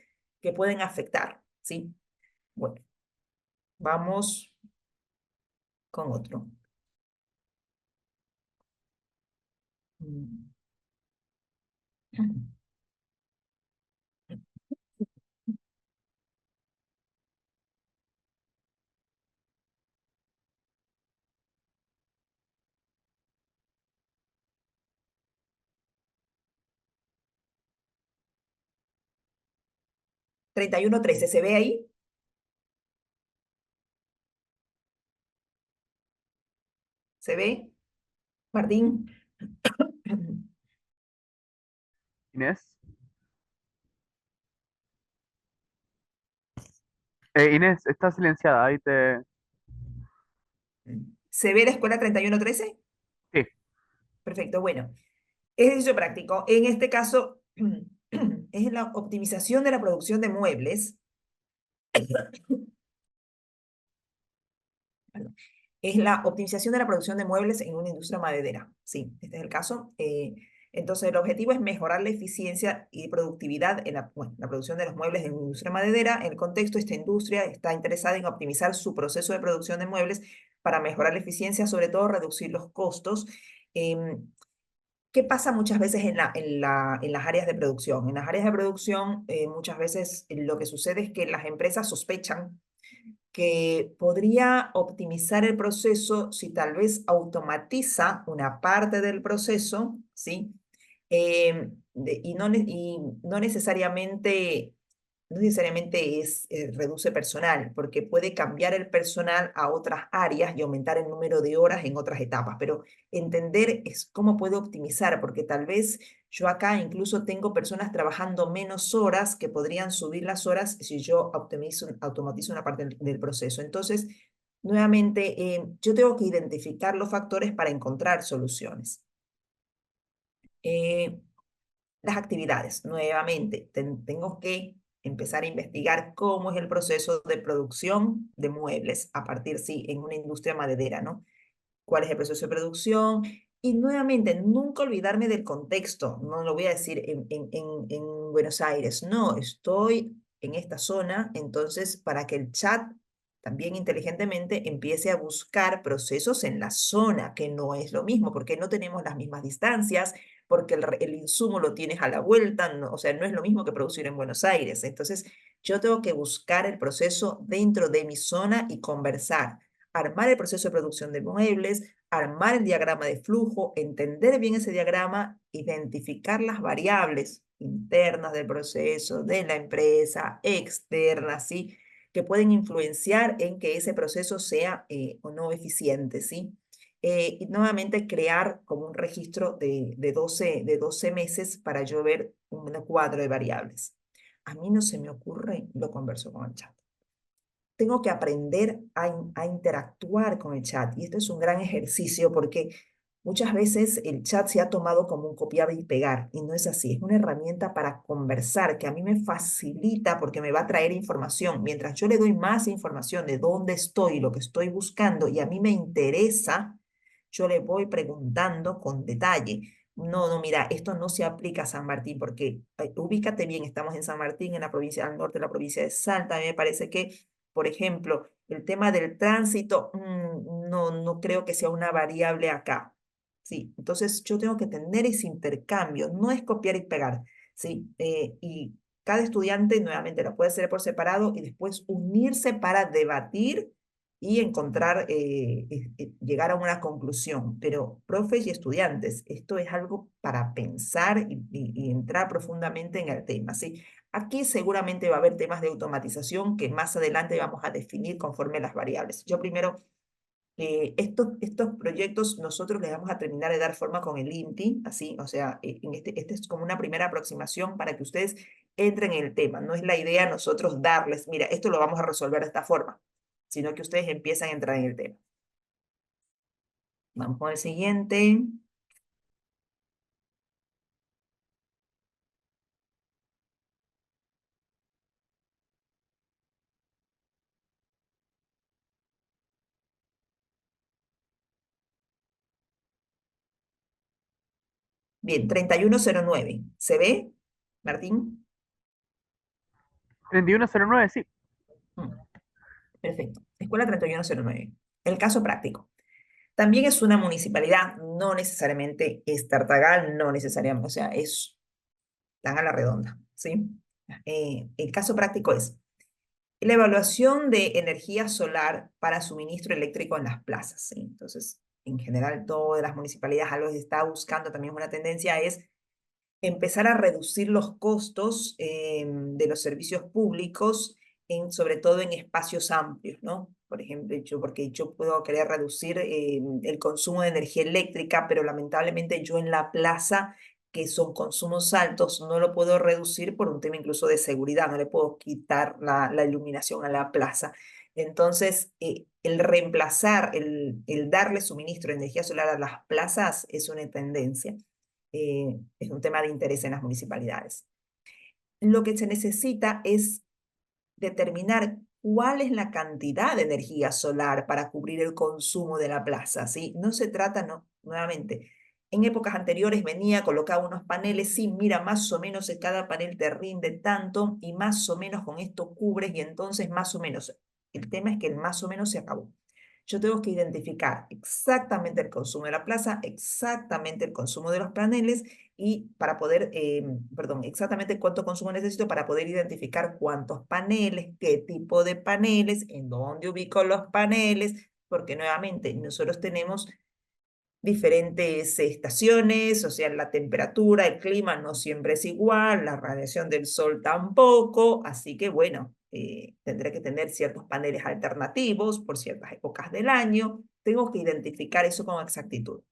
que pueden afectar, ¿sí? Bueno, vamos con otro. Mm. 31:13, ¿se ve ahí? ¿Se ve? Martín. Inés. Inés, está silenciada, ahí te... ¿Se ve la escuela 31:13? Sí, Perfecto, bueno. Ejercicio práctico. En este caso, es la optimización de la producción de muebles. Perdón. Es la optimización de la producción de muebles en una industria maderera. Sí, este es el caso. Entonces, el objetivo es mejorar la eficiencia y productividad en la producción de los muebles en una industria maderera. En el contexto, esta industria está interesada en optimizar su proceso de producción de muebles para mejorar la eficiencia, sobre todo reducir los costos. ¿Qué pasa muchas veces en las áreas de producción? En las áreas de producción, muchas veces lo que sucede es que las empresas sospechan que podría optimizar el proceso si tal vez automatiza una parte del proceso, ¿sí? Y no necesariamente reduce personal, porque puede cambiar el personal a otras áreas y aumentar el número de horas en otras etapas, pero entender es cómo puede optimizar, porque tal vez yo acá incluso tengo personas trabajando menos horas que podrían subir las horas si yo automatizo una parte del proceso. Entonces, nuevamente, yo tengo que identificar los factores para encontrar soluciones. Eh, las actividades, nuevamente, tengo que empezar a investigar cómo es el proceso de producción de muebles a partir, sí, en una industria maderera, ¿no? ¿Cuál es el proceso de producción? Y nuevamente, nunca olvidarme del contexto. No lo voy a decir en Buenos Aires. No, estoy en esta zona, entonces para que el chat también inteligentemente empiece a buscar procesos en la zona, que no es lo mismo, porque no tenemos las mismas distancias, porque el insumo lo tienes a la vuelta, o sea, no es lo mismo que producir en Buenos Aires. Entonces, yo tengo que buscar el proceso dentro de mi zona y conversar, armar el proceso de producción de muebles, armar el diagrama de flujo, entender bien ese diagrama, identificar las variables internas del proceso, de la empresa, externas, ¿sí? Que pueden influenciar en que ese proceso sea o no eficiente, ¿sí? Y nuevamente crear como un registro de 12 meses para yo ver un cuadro de variables. A mí no se me ocurre, lo converso con el chat. Tengo que aprender a interactuar con el chat. Y esto es un gran ejercicio porque muchas veces el chat se ha tomado como un copiar y pegar. Y no es así. Es una herramienta para conversar que a mí me facilita porque me va a traer información. Mientras yo le doy más información de dónde estoy, lo que estoy buscando y a mí me interesa, yo le voy preguntando con detalle. No, no, mira, esto no se aplica a San Martín porque ubícate bien, estamos en San Martín, en la provincia, al norte de la provincia de Salta. A mí me parece que, por ejemplo, el tema del tránsito, no creo que sea una variable acá. Sí, entonces yo tengo que tener ese intercambio, no es copiar y pegar, ¿sí? Y cada estudiante nuevamente lo puede hacer por separado y después unirse para debatir y encontrar, llegar a una conclusión. Pero profes y estudiantes, esto es algo para pensar y entrar profundamente en el tema, ¿sí? Aquí seguramente va a haber temas de automatización que más adelante vamos a definir conforme a las variables. Yo primero, estos proyectos nosotros les vamos a terminar de dar forma con el INTI, así, o sea, este es como una primera aproximación para que ustedes entren en el tema. No es la idea nosotros darles, mira, esto lo vamos a resolver de esta forma, sino que ustedes empiezan a entrar en el tema. Vamos con el siguiente. Bien, 3109. ¿Se ve, Martín? 3109, sí. Mm, Perfecto. Escuela 3109. El caso práctico. También es una municipalidad, no necesariamente es Tartagal, no necesariamente, o sea, es tan a la redonda, ¿sí? El caso práctico es la evaluación de energía solar para suministro eléctrico en las plazas, ¿sí? Entonces, en general, todas las municipalidades algo que está buscando, también una tendencia es empezar a reducir los costos de los servicios públicos, sobre todo en espacios amplios, ¿no? Por ejemplo, porque yo puedo querer reducir el consumo de energía eléctrica, pero lamentablemente yo en la plaza, que son consumos altos, no lo puedo reducir por un tema incluso de seguridad, no le puedo quitar la iluminación a la plaza. Entonces, el reemplazar, el darle suministro de energía solar a las plazas es una tendencia, es un tema de interés en las municipalidades. Lo que se necesita es determinar cuál es la cantidad de energía solar para cubrir el consumo de la plaza, ¿sí? No se trata, no, nuevamente, en épocas anteriores venía, colocaba unos paneles, sí, mira, más o menos cada panel te rinde tanto y más o menos con esto cubres y entonces más o menos. El tema es que el más o menos se acabó. Yo tengo que identificar exactamente el consumo de la plaza, exactamente el consumo de los paneles y para poder, perdón, exactamente cuánto consumo necesito para poder identificar cuántos paneles, qué tipo de paneles, en dónde ubico los paneles, porque nuevamente nosotros tenemos diferentes estaciones, o sea, la temperatura, el clima no siempre es igual, la radiación del sol tampoco, así que bueno, tendré que tener ciertos paneles alternativos por ciertas épocas del año, tengo que identificar eso con exactitud.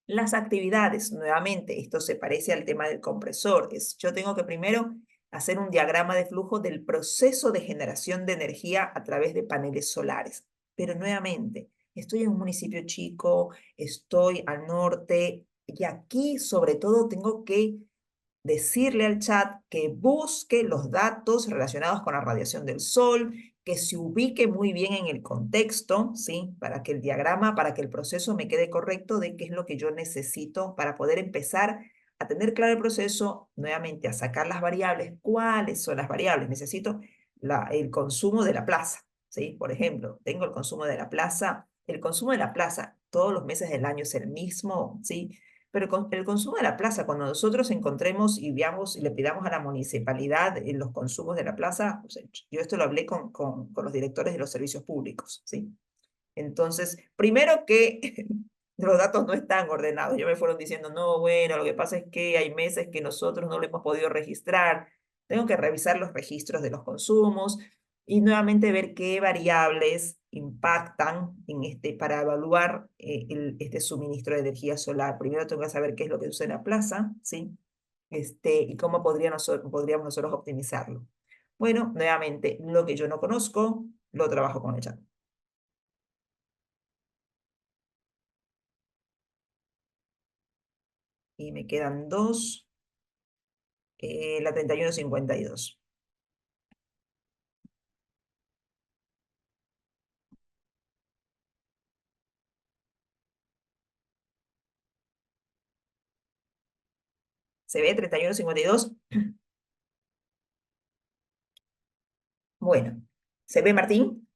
Las actividades, nuevamente, esto se parece al tema del compresor, yo tengo que primero hacer un diagrama de flujo del proceso de generación de energía a través de paneles solares, pero nuevamente, estoy en un municipio chico, estoy al norte y aquí sobre todo tengo que decirle al chat que busque los datos relacionados con la radiación del sol, que se ubique muy bien en el contexto, ¿sí? Para que el diagrama, para que el proceso me quede correcto de qué es lo que yo necesito para poder empezar a tener claro el proceso, nuevamente a sacar las variables. ¿Cuáles son las variables? Necesito el consumo de la plaza, ¿sí? Por ejemplo, tengo el consumo de la plaza todos los meses del año es el mismo, ¿sí? Pero el consumo de la plaza, cuando nosotros encontremos y veamos y le pidamos a la municipalidad los consumos de la plaza, o sea, yo esto lo hablé con los directores de los servicios públicos, ¿sí? Entonces, primero que los datos no están ordenados. Ya me fueron diciendo, no, bueno, lo que pasa es que hay meses que nosotros no lo hemos podido registrar. Tengo que revisar los registros de los consumos y nuevamente ver qué variables impactan para evaluar este suministro de energía solar. Primero tengo que saber qué es lo que usa en la plaza, ¿sí? Y cómo podríamos nosotros optimizarlo. Bueno, nuevamente, lo que yo no conozco, lo trabajo con el chat. Y me quedan dos, la 3152. ¿Se ve 3152? Bueno, ¿se ve, Martín?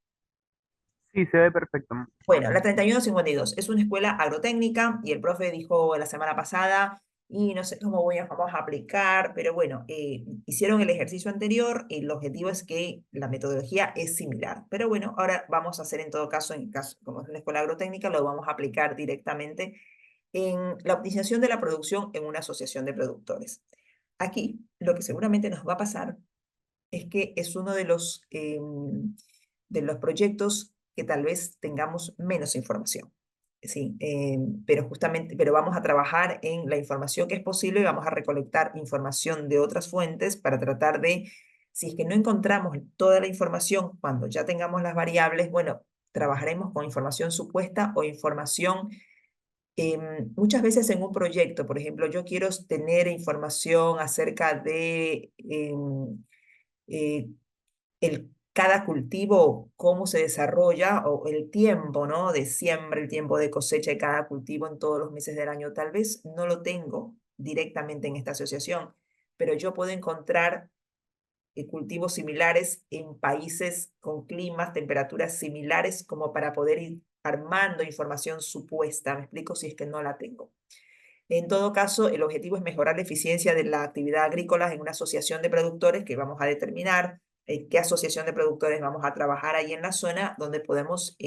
Sí, se ve perfecto. Bueno, la 3152 es una escuela agrotécnica y el profe dijo la semana pasada, y no sé cómo vamos a aplicar, pero bueno, hicieron el ejercicio anterior y el objetivo es que la metodología es similar. Pero bueno, ahora vamos a hacer en todo caso, como es una escuela agrotécnica, lo vamos a aplicar directamente en la optimización de la producción en una asociación de productores. Aquí lo que seguramente nos va a pasar es que es uno de los proyectos que tal vez tengamos menos información. Sí, pero vamos a trabajar en la información que es posible y vamos a recolectar información de otras fuentes para tratar de, si es que no encontramos toda la información cuando ya tengamos las variables, bueno, trabajaremos con información supuesta o información. Muchas veces en un proyecto, por ejemplo, yo quiero tener información acerca de eh, cada cultivo, cómo se desarrolla, o el tiempo, ¿no? De siembra, el tiempo de cosecha de cada cultivo en todos los meses del año. Tal vez no lo tengo directamente en esta asociación, pero yo puedo encontrar cultivos similares en países con climas, temperaturas similares, como para poder ir armando información supuesta. ¿Me explico? Si es que no la tengo. En todo caso, el objetivo es mejorar la eficiencia de la actividad agrícola en una asociación de productores que vamos a determinar qué asociación de productores vamos a trabajar ahí en la zona donde podemos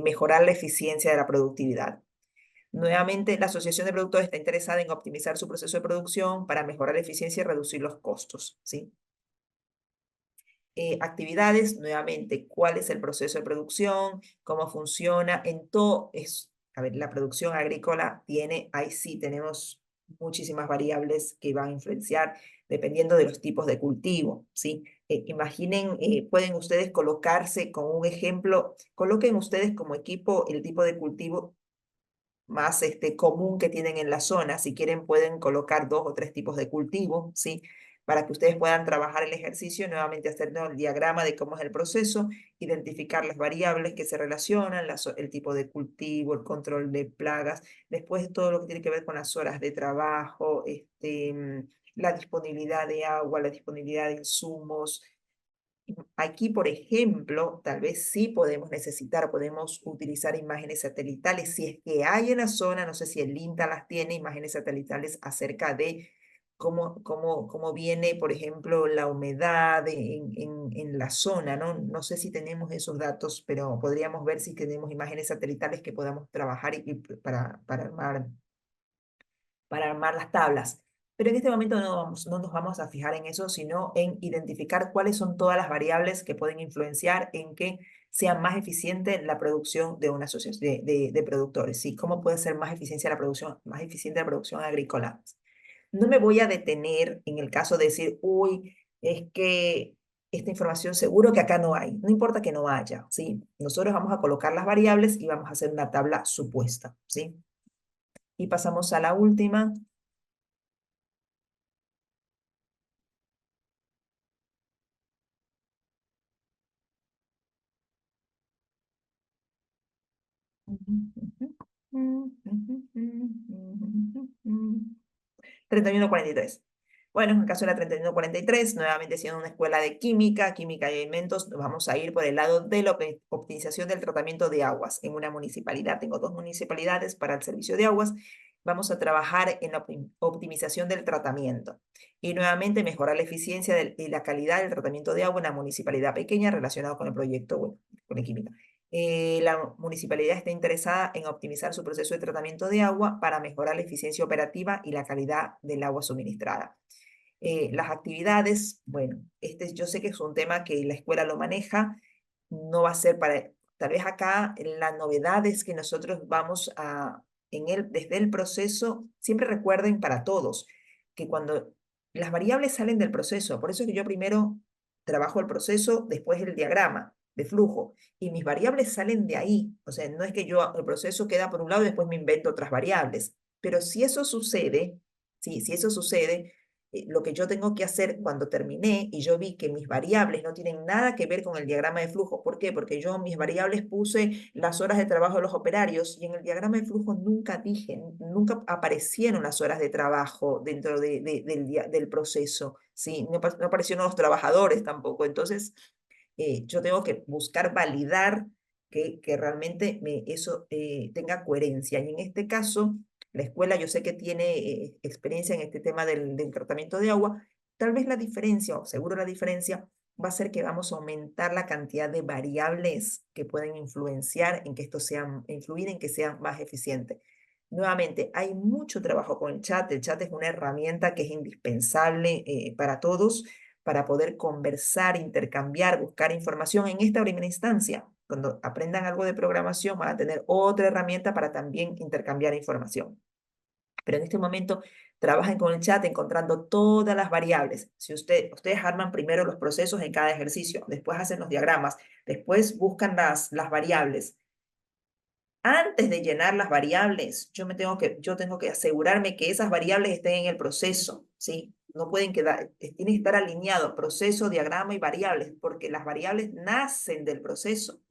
mejorar la eficiencia de la productividad. Nuevamente, la asociación de productores está interesada en optimizar su proceso de producción para mejorar la eficiencia y reducir los costos, ¿sí? Actividades, nuevamente, cuál es el proceso de producción, cómo funciona, en todo es, a ver, la producción agrícola tiene, ahí sí tenemos muchísimas variables que van a influenciar dependiendo de los tipos de cultivo, ¿sí? Imaginen, pueden ustedes colocarse con un ejemplo, coloquen ustedes como equipo el tipo de cultivo más común que tienen en la zona. Si quieren, pueden colocar 2 o 3 tipos de cultivo, ¿sí? Para que ustedes puedan trabajar el ejercicio, nuevamente hacer, ¿no?, el diagrama de cómo es el proceso, identificar las variables que se relacionan, el tipo de cultivo, el control de plagas, después todo lo que tiene que ver con las horas de trabajo, la disponibilidad de agua, la disponibilidad de insumos. Aquí, por ejemplo, tal vez sí podemos utilizar imágenes satelitales, si es que hay en la zona, no sé si el INTA las tiene, imágenes satelitales acerca de cómo viene, por ejemplo, la humedad en la zona, ¿no? No sé si tenemos esos datos, pero podríamos ver si tenemos imágenes satelitales que podamos trabajar para armar las tablas. Pero en este momento no nos vamos a fijar en eso, sino en identificar cuáles son todas las variables que pueden influenciar en que sea más eficiente la producción de una asociación de productores. ¿Sí? ¿Cómo puede ser más eficiente la producción agrícola? No me voy a detener en el caso de decir, uy, es que esta información seguro que acá no hay. No importa que no haya, ¿sí? Nosotros vamos a colocar las variables y vamos a hacer una tabla supuesta, ¿sí? Y pasamos a la última. Treinta y uno cuarenta y tres. Bueno, en el caso de la 3143, nuevamente siendo una escuela de química, química y alimentos, nos vamos a ir por el lado de la optimización del tratamiento de aguas en una municipalidad. Tengo 2 municipalidades para el servicio de aguas. Vamos a trabajar en la optimización del tratamiento y nuevamente mejorar la eficiencia y la calidad del tratamiento de agua en una municipalidad pequeña relacionado con el proyecto, bueno, con la química. La municipalidad está interesada en optimizar su proceso de tratamiento de agua para mejorar la eficiencia operativa y la calidad del agua suministrada. Las actividades, bueno, yo sé que es un tema que la escuela lo maneja, no va a ser tal vez acá la novedad es que nosotros vamos desde el proceso, siempre recuerden para todos que cuando las variables salen del proceso, por eso es que yo primero trabajo el proceso, después el diagrama de flujo, y mis variables salen de ahí, o sea, no es que el proceso queda por un lado y después me invento otras variables, pero si eso sucede, sí, si eso sucede, lo que yo tengo que hacer cuando terminé y yo vi que mis variables no tienen nada que ver con el diagrama de flujo. ¿Por qué? Porque yo mis variables puse las horas de trabajo de los operarios y en el diagrama de flujo nunca aparecieron las horas de trabajo dentro del proceso, ¿sí? No aparecieron los trabajadores tampoco. Entonces, yo tengo que buscar validar que realmente eso tenga coherencia. Y en este caso, la escuela yo sé que tiene experiencia en este tema del tratamiento de agua. Tal vez la diferencia, o seguro la diferencia, va a ser que vamos a aumentar la cantidad de variables que pueden influir en que sea más eficiente. Nuevamente, hay mucho trabajo con el chat. El chat es una herramienta que es indispensable para todos para poder conversar, intercambiar, buscar información en esta primera instancia. Cuando aprendan algo de programación, van a tener otra herramienta para también intercambiar información. Pero en este momento trabajen con el chat encontrando todas las variables. Si ustedes arman primero los procesos en cada ejercicio, después hacen los diagramas, después buscan las variables. Antes de llenar las variables, yo tengo que asegurarme que esas variables estén en el proceso, ¿sí? No pueden quedar, tiene que estar alineado proceso, diagrama y variables, porque las variables nacen del proceso.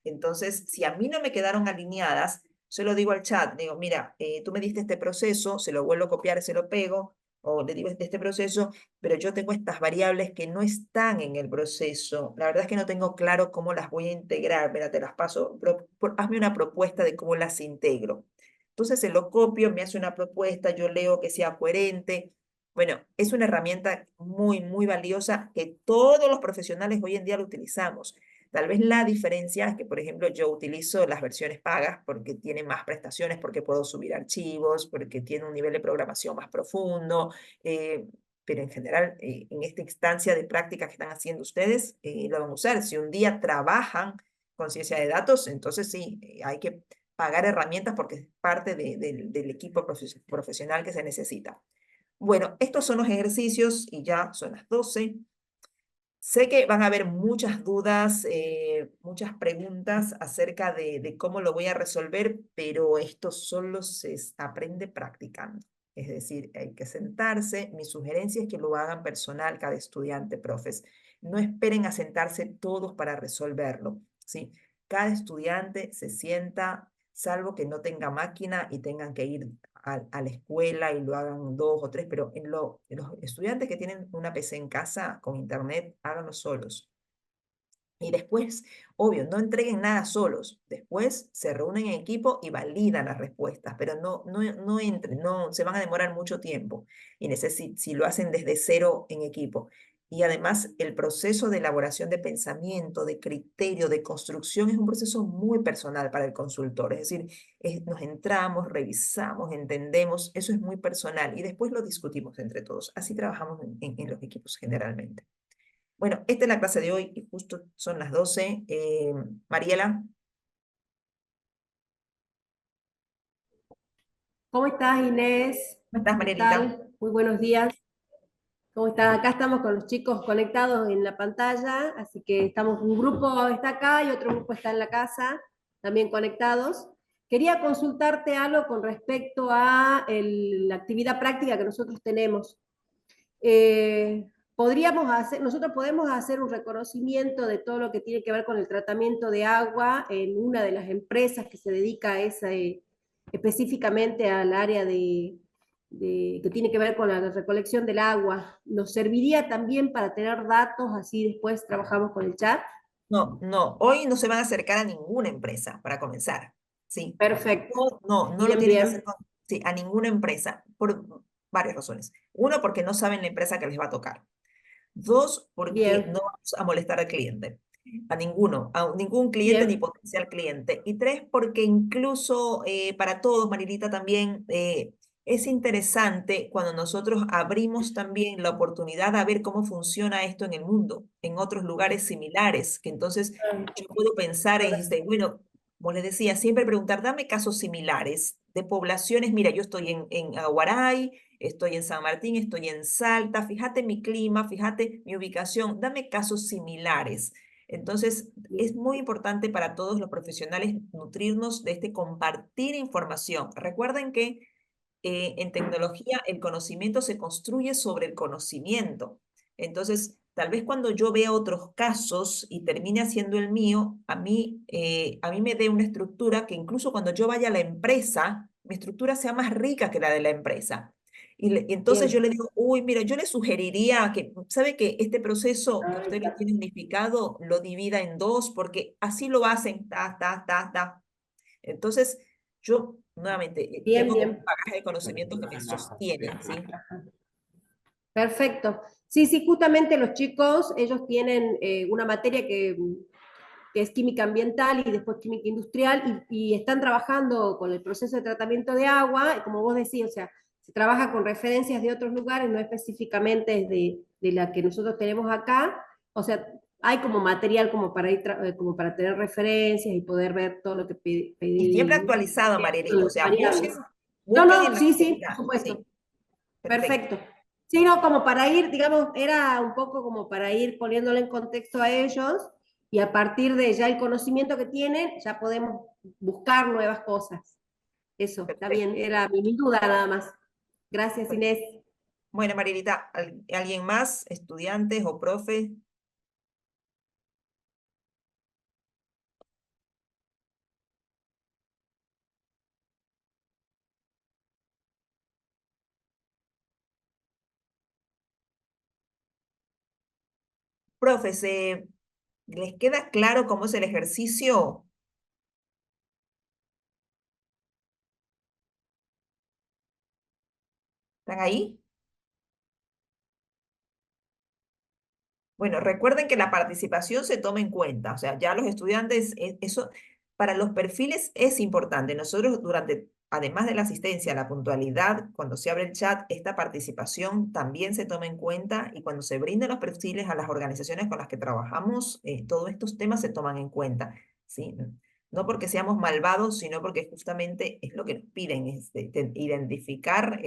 Entonces, si a mí no me quedaron alineadas, se lo digo al chat, digo, mira, tú me diste este proceso, se lo vuelvo a copiar, se lo pego, o le digo este proceso, pero yo tengo estas variables que no están en el proceso. La verdad es que no tengo claro cómo las voy a integrar. Mira, te las paso, hazme una propuesta de cómo las integro. Entonces se lo copio, me hace una propuesta, yo leo que sea coherente. Bueno, es una herramienta muy, muy valiosa que todos los profesionales hoy en día lo utilizamos. Tal vez la diferencia es que, por ejemplo, yo utilizo las versiones pagas porque tiene más prestaciones, porque puedo subir archivos, porque tiene un nivel de programación más profundo, eh, pero en general, en esta instancia de práctica que están haciendo ustedes, lo van a usar. Si un día trabajan con ciencia de datos, entonces sí, hay que pagar herramientas porque es parte del equipo profesional que se necesita. Bueno, estos son los ejercicios y ya son las 12. Sé que van a haber muchas dudas, muchas preguntas acerca de cómo lo voy a resolver, pero esto solo se aprende practicando. Es decir, hay que sentarse. Mi sugerencia es que lo hagan personal cada estudiante, profes. No esperen a sentarse todos para resolverlo, ¿sí? Cada estudiante se sienta, salvo que no tenga máquina y tengan que ir a la escuela y lo hagan 2 o 3, pero en los estudiantes que tienen una PC en casa con internet, háganlo solos. Y después, obvio, no entreguen nada solos. Después se reúnen en equipo y validan las respuestas, pero no entren, no, se van a demorar mucho tiempo. Y si lo hacen desde cero en equipo. Y además, el proceso de elaboración de pensamiento, de criterio, de construcción es un proceso muy personal para el consultor. Es decir, nos entramos, revisamos, entendemos, eso es muy personal y después lo discutimos entre todos. Así trabajamos en los equipos generalmente. Bueno, esta es la clase de hoy y justo son las 12. Mariela, ¿Cómo estás, Inés? ¿cómo estás, ¿Qué Marielita? tal? Muy buenos días. ¿Cómo estás? Acá estamos con los chicos conectados en la pantalla, así que estamos, un grupo está acá y otro grupo está en la casa, también conectados. Quería consultarte algo con respecto a la actividad práctica que nosotros tenemos. Nosotros podemos hacer un reconocimiento de todo lo que tiene que ver con el tratamiento de agua en una de las empresas que se dedica a específicamente al área que tiene que ver con la recolección del agua. ¿Nos serviría también para tener datos, así después trabajamos con el chat? No, hoy no se van a acercar a ninguna empresa para comenzar, ¿sí? Perfecto. No lo Bien, tienen que hacer bien. sí, a ninguna empresa por varias razones. Uno, porque no saben la empresa que les va a tocar. Dos, porque Bien, no vamos a molestar al cliente, a ninguno, a ningún cliente ni bien, potencial cliente. Y tres, porque incluso para todos, Marilita, también es interesante cuando nosotros abrimos también la oportunidad a ver cómo funciona esto en el mundo, en otros lugares similares, que entonces yo puedo pensar en, bueno, como les decía, siempre preguntar, dame casos similares de poblaciones, mira, yo estoy en Aguaray, estoy en San Martín, estoy en Salta, fíjate mi clima, fíjate mi ubicación, dame casos similares. Entonces, es muy importante para todos los profesionales nutrirnos de este compartir información. Recuerden que en tecnología el conocimiento se construye sobre el conocimiento. Entonces, tal vez cuando yo vea otros casos y termine haciendo el mío, a mí me dé una estructura que incluso cuando yo vaya a la empresa, mi estructura sea más rica que la de la empresa. Y entonces yo bien. le digo, uy, mira, yo le sugeriría que, ¿sabe que este proceso que usted lo tiene unificado lo divida en dos? Porque así lo hacen, ta, ta, ta, ta. Entonces, yo nuevamente Bien, tengo como un bien. bagaje de conocimiento que me sostiene, ¿sí? Perfecto. Sí, sí, justamente los chicos, ellos tienen una materia que es química ambiental y después química industrial, y están trabajando con el proceso de tratamiento de agua, y como vos decís, o sea, se trabaja con referencias de otros lugares, no específicamente de la que nosotros tenemos acá, o sea, hay como material como para ir como para tener referencias y poder ver todo lo que Y siempre pedí, actualizado, Marielita. O las sea, variables. No, busquen en no, la sí, sí, por actualidad. supuesto. Sí, perfecto. Perfecto. Sí, no, como para ir, digamos, era un poco como para ir poniéndole en contexto a ellos y a partir de ya el conocimiento que tienen, ya podemos buscar nuevas cosas. Eso, está Perfecto. bien, era mi duda nada más. Gracias, Inés. Bueno, Marielita, ¿alguien más? ¿Estudiantes o profe? Profes, ¿les queda claro cómo es el ejercicio? ¿Están ahí? Bueno, recuerden que la participación se toma en cuenta, o sea, ya los estudiantes, eso para los perfiles es importante. Nosotros además de la asistencia, la puntualidad, cuando se abre el chat, esta participación también se toma en cuenta y cuando se brindan los perfiles a las organizaciones con las que trabajamos, todos estos temas se toman en cuenta, ¿sí? No porque seamos malvados, sino porque justamente es lo que nos piden, es identificar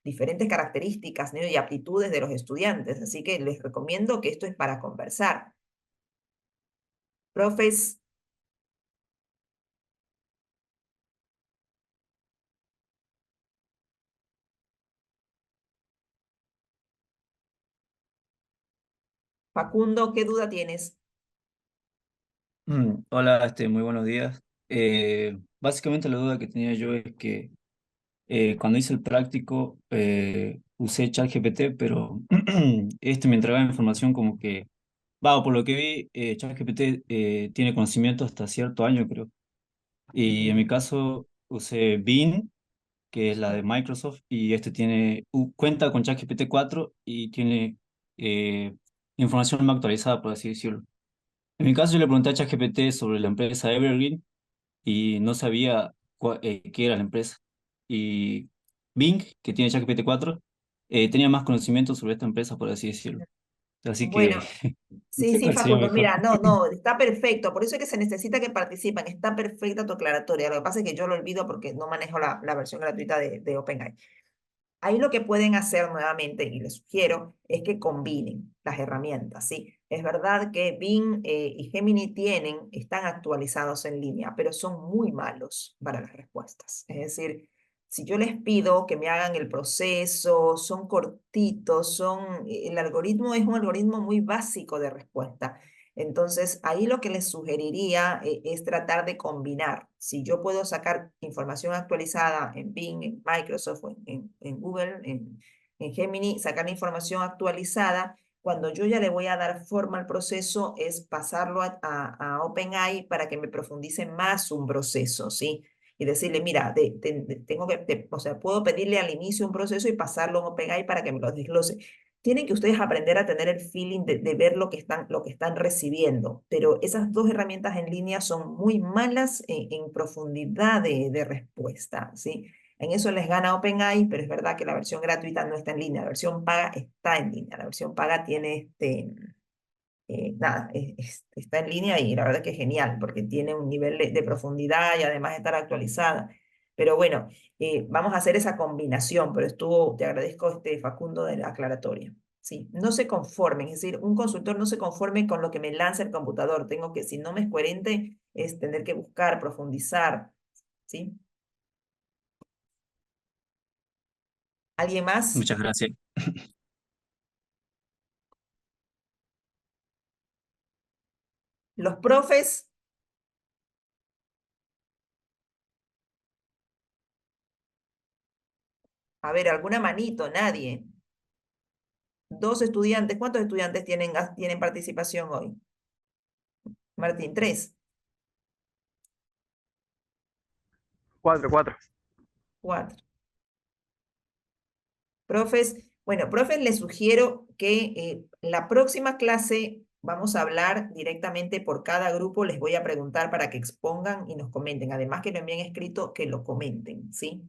diferentes características, ¿no? y aptitudes de los estudiantes. Así que les recomiendo que esto es para conversar. Profes, Facundo, ¿qué duda tienes? Hola, muy buenos días. Básicamente la duda que tenía yo es que cuando hice el práctico usé ChatGPT, pero me entregaba información como que, por lo que vi, ChatGPT tiene conocimiento hasta cierto año, creo. Y en mi caso usé Bing, que es la de Microsoft, y cuenta con ChatGPT 4 y tiene eh, información más actualizada, por así decirlo. En mi caso, yo le pregunté a ChatGPT sobre la empresa Evergreen y no sabía qué era la empresa. Y Bing, que tiene ChatGPT 4, tenía más conocimiento sobre esta empresa, por así decirlo. Así que Bueno, no sí, sé sí, cuál sería Facundo, mejor. mira, no, no, está perfecto, por eso es que se necesita que participen, está perfecta tu aclaratoria, lo que pasa es que yo lo olvido porque no manejo la versión gratuita de OpenAI. Ahí lo que pueden hacer nuevamente, y les sugiero, es que combinen las herramientas, ¿sí? Es verdad que Bing y Gemini están actualizados en línea, pero son muy malos para las respuestas. Es decir, si yo les pido que me hagan el proceso, son cortitos, el algoritmo es un algoritmo muy básico de respuesta. Entonces, ahí lo que les sugeriría es tratar de combinar. Si yo puedo sacar información actualizada en Bing, en Microsoft, en Google, en Gemini, sacar la información actualizada, cuando yo ya le voy a dar forma al proceso, es pasarlo a OpenAI para que me profundice más un proceso, ¿sí? Y decirle, mira, tengo o sea, puedo pedirle al inicio un proceso y pasarlo a OpenAI para que me lo desglose. Tienen que ustedes aprender a tener el feeling de ver lo que están recibiendo, pero esas dos herramientas en línea son muy malas en profundidad de respuesta, ¿sí? En eso les gana OpenAI, pero es verdad que la versión gratuita no está en línea, la versión paga está en línea, la versión paga tiene nada, está en línea y la verdad que es genial porque tiene un nivel de profundidad y además estar actualizada. Pero bueno, vamos a hacer esa combinación, pero te agradezco Facundo de la aclaratoria. Sí, no se conformen, es decir, un consultor no se conforme con lo que me lanza el computador. Si no me es coherente, es tener que buscar, profundizar, ¿sí? ¿Alguien más? Muchas gracias. Los profes, a ver, alguna manito, nadie. Dos estudiantes, ¿cuántos estudiantes tienen participación hoy? Martín, tres, Cuatro. cuatro. Profes, bueno, profes, les sugiero que la próxima clase vamos a hablar directamente por cada grupo, les voy a preguntar para que expongan y nos comenten. Además que lo envíen escrito, que lo comenten, ¿sí?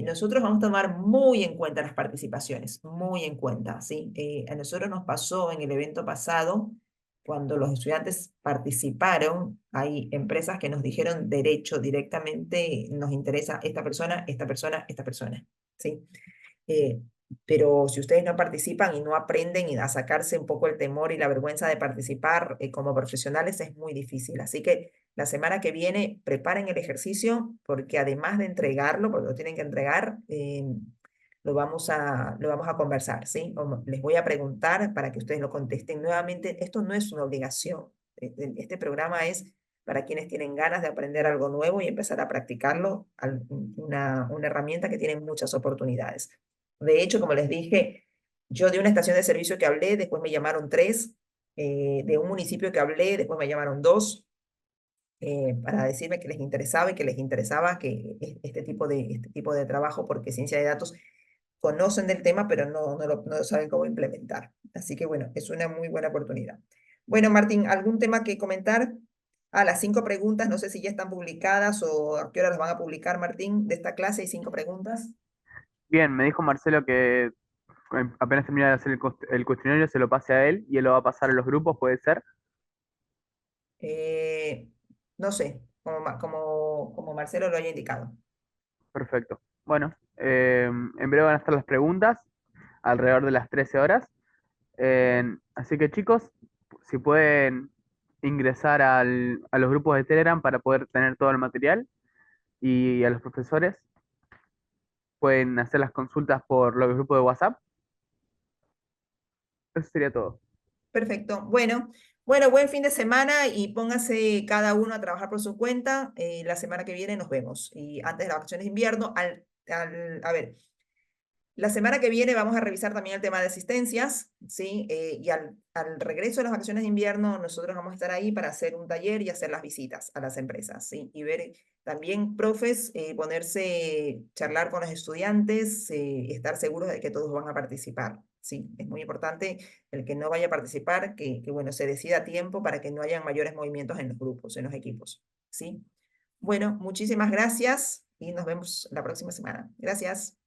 Nosotros vamos a tomar muy en cuenta las participaciones, muy en cuenta, ¿sí? A nosotros nos pasó en el evento pasado, cuando los estudiantes participaron, hay empresas que nos dijeron derecho directamente, nos interesa esta persona, esta persona, esta persona, ¿sí? Eh, pero si ustedes no participan y no aprenden y a sacarse un poco el temor y la vergüenza de participar como profesionales es muy difícil. Así que la semana que viene preparen el ejercicio porque además de entregarlo, porque lo tienen que entregar, lo vamos a conversar, ¿sí? Les voy a preguntar para que ustedes lo contesten nuevamente. Esto no es una obligación. Este programa es para quienes tienen ganas de aprender algo nuevo y empezar a practicarlo, una herramienta que tiene muchas oportunidades. De hecho, como les dije, yo de una estación de servicio que hablé, después me llamaron 3, de un municipio que hablé, después me llamaron 2, para decirme que les interesaba y que les interesaba que este tipo de trabajo, porque ciencia de datos conocen del tema, pero no saben cómo implementar. Así que bueno, es una muy buena oportunidad. Bueno, Martín, ¿algún tema que comentar? Las 5 preguntas, no sé si ya están publicadas o a qué hora las van a publicar, Martín, de esta clase. Hay 5 preguntas. Bien, me dijo Marcelo que apenas termine de hacer el cuestionario se lo pase a él y él lo va a pasar a los grupos, ¿puede ser? Eh, no sé, como Marcelo lo haya indicado. Perfecto. Bueno, en breve van a estar las preguntas, alrededor de las 13 horas. Así que chicos, si pueden ingresar a los grupos de Telegram para poder tener todo el material y a los profesores pueden hacer las consultas por los grupos de WhatsApp. Eso sería todo. Perfecto. Bueno, buen fin de semana y póngase cada uno a trabajar por su cuenta. La semana que viene nos vemos. Y antes de las vacaciones de invierno, a ver, la semana que viene vamos a revisar también el tema de asistencias, ¿sí? Y al regreso de las vacaciones de invierno, nosotros vamos a estar ahí para hacer un taller y hacer las visitas a las empresas, ¿sí? Y ver también, profes, charlar con los estudiantes, estar seguros de que todos van a participar, ¿sí? Es muy importante el que no vaya a participar, bueno, se decida a tiempo para que no haya mayores movimientos en los grupos, en los equipos, ¿sí? Bueno, muchísimas gracias y nos vemos la próxima semana. Gracias.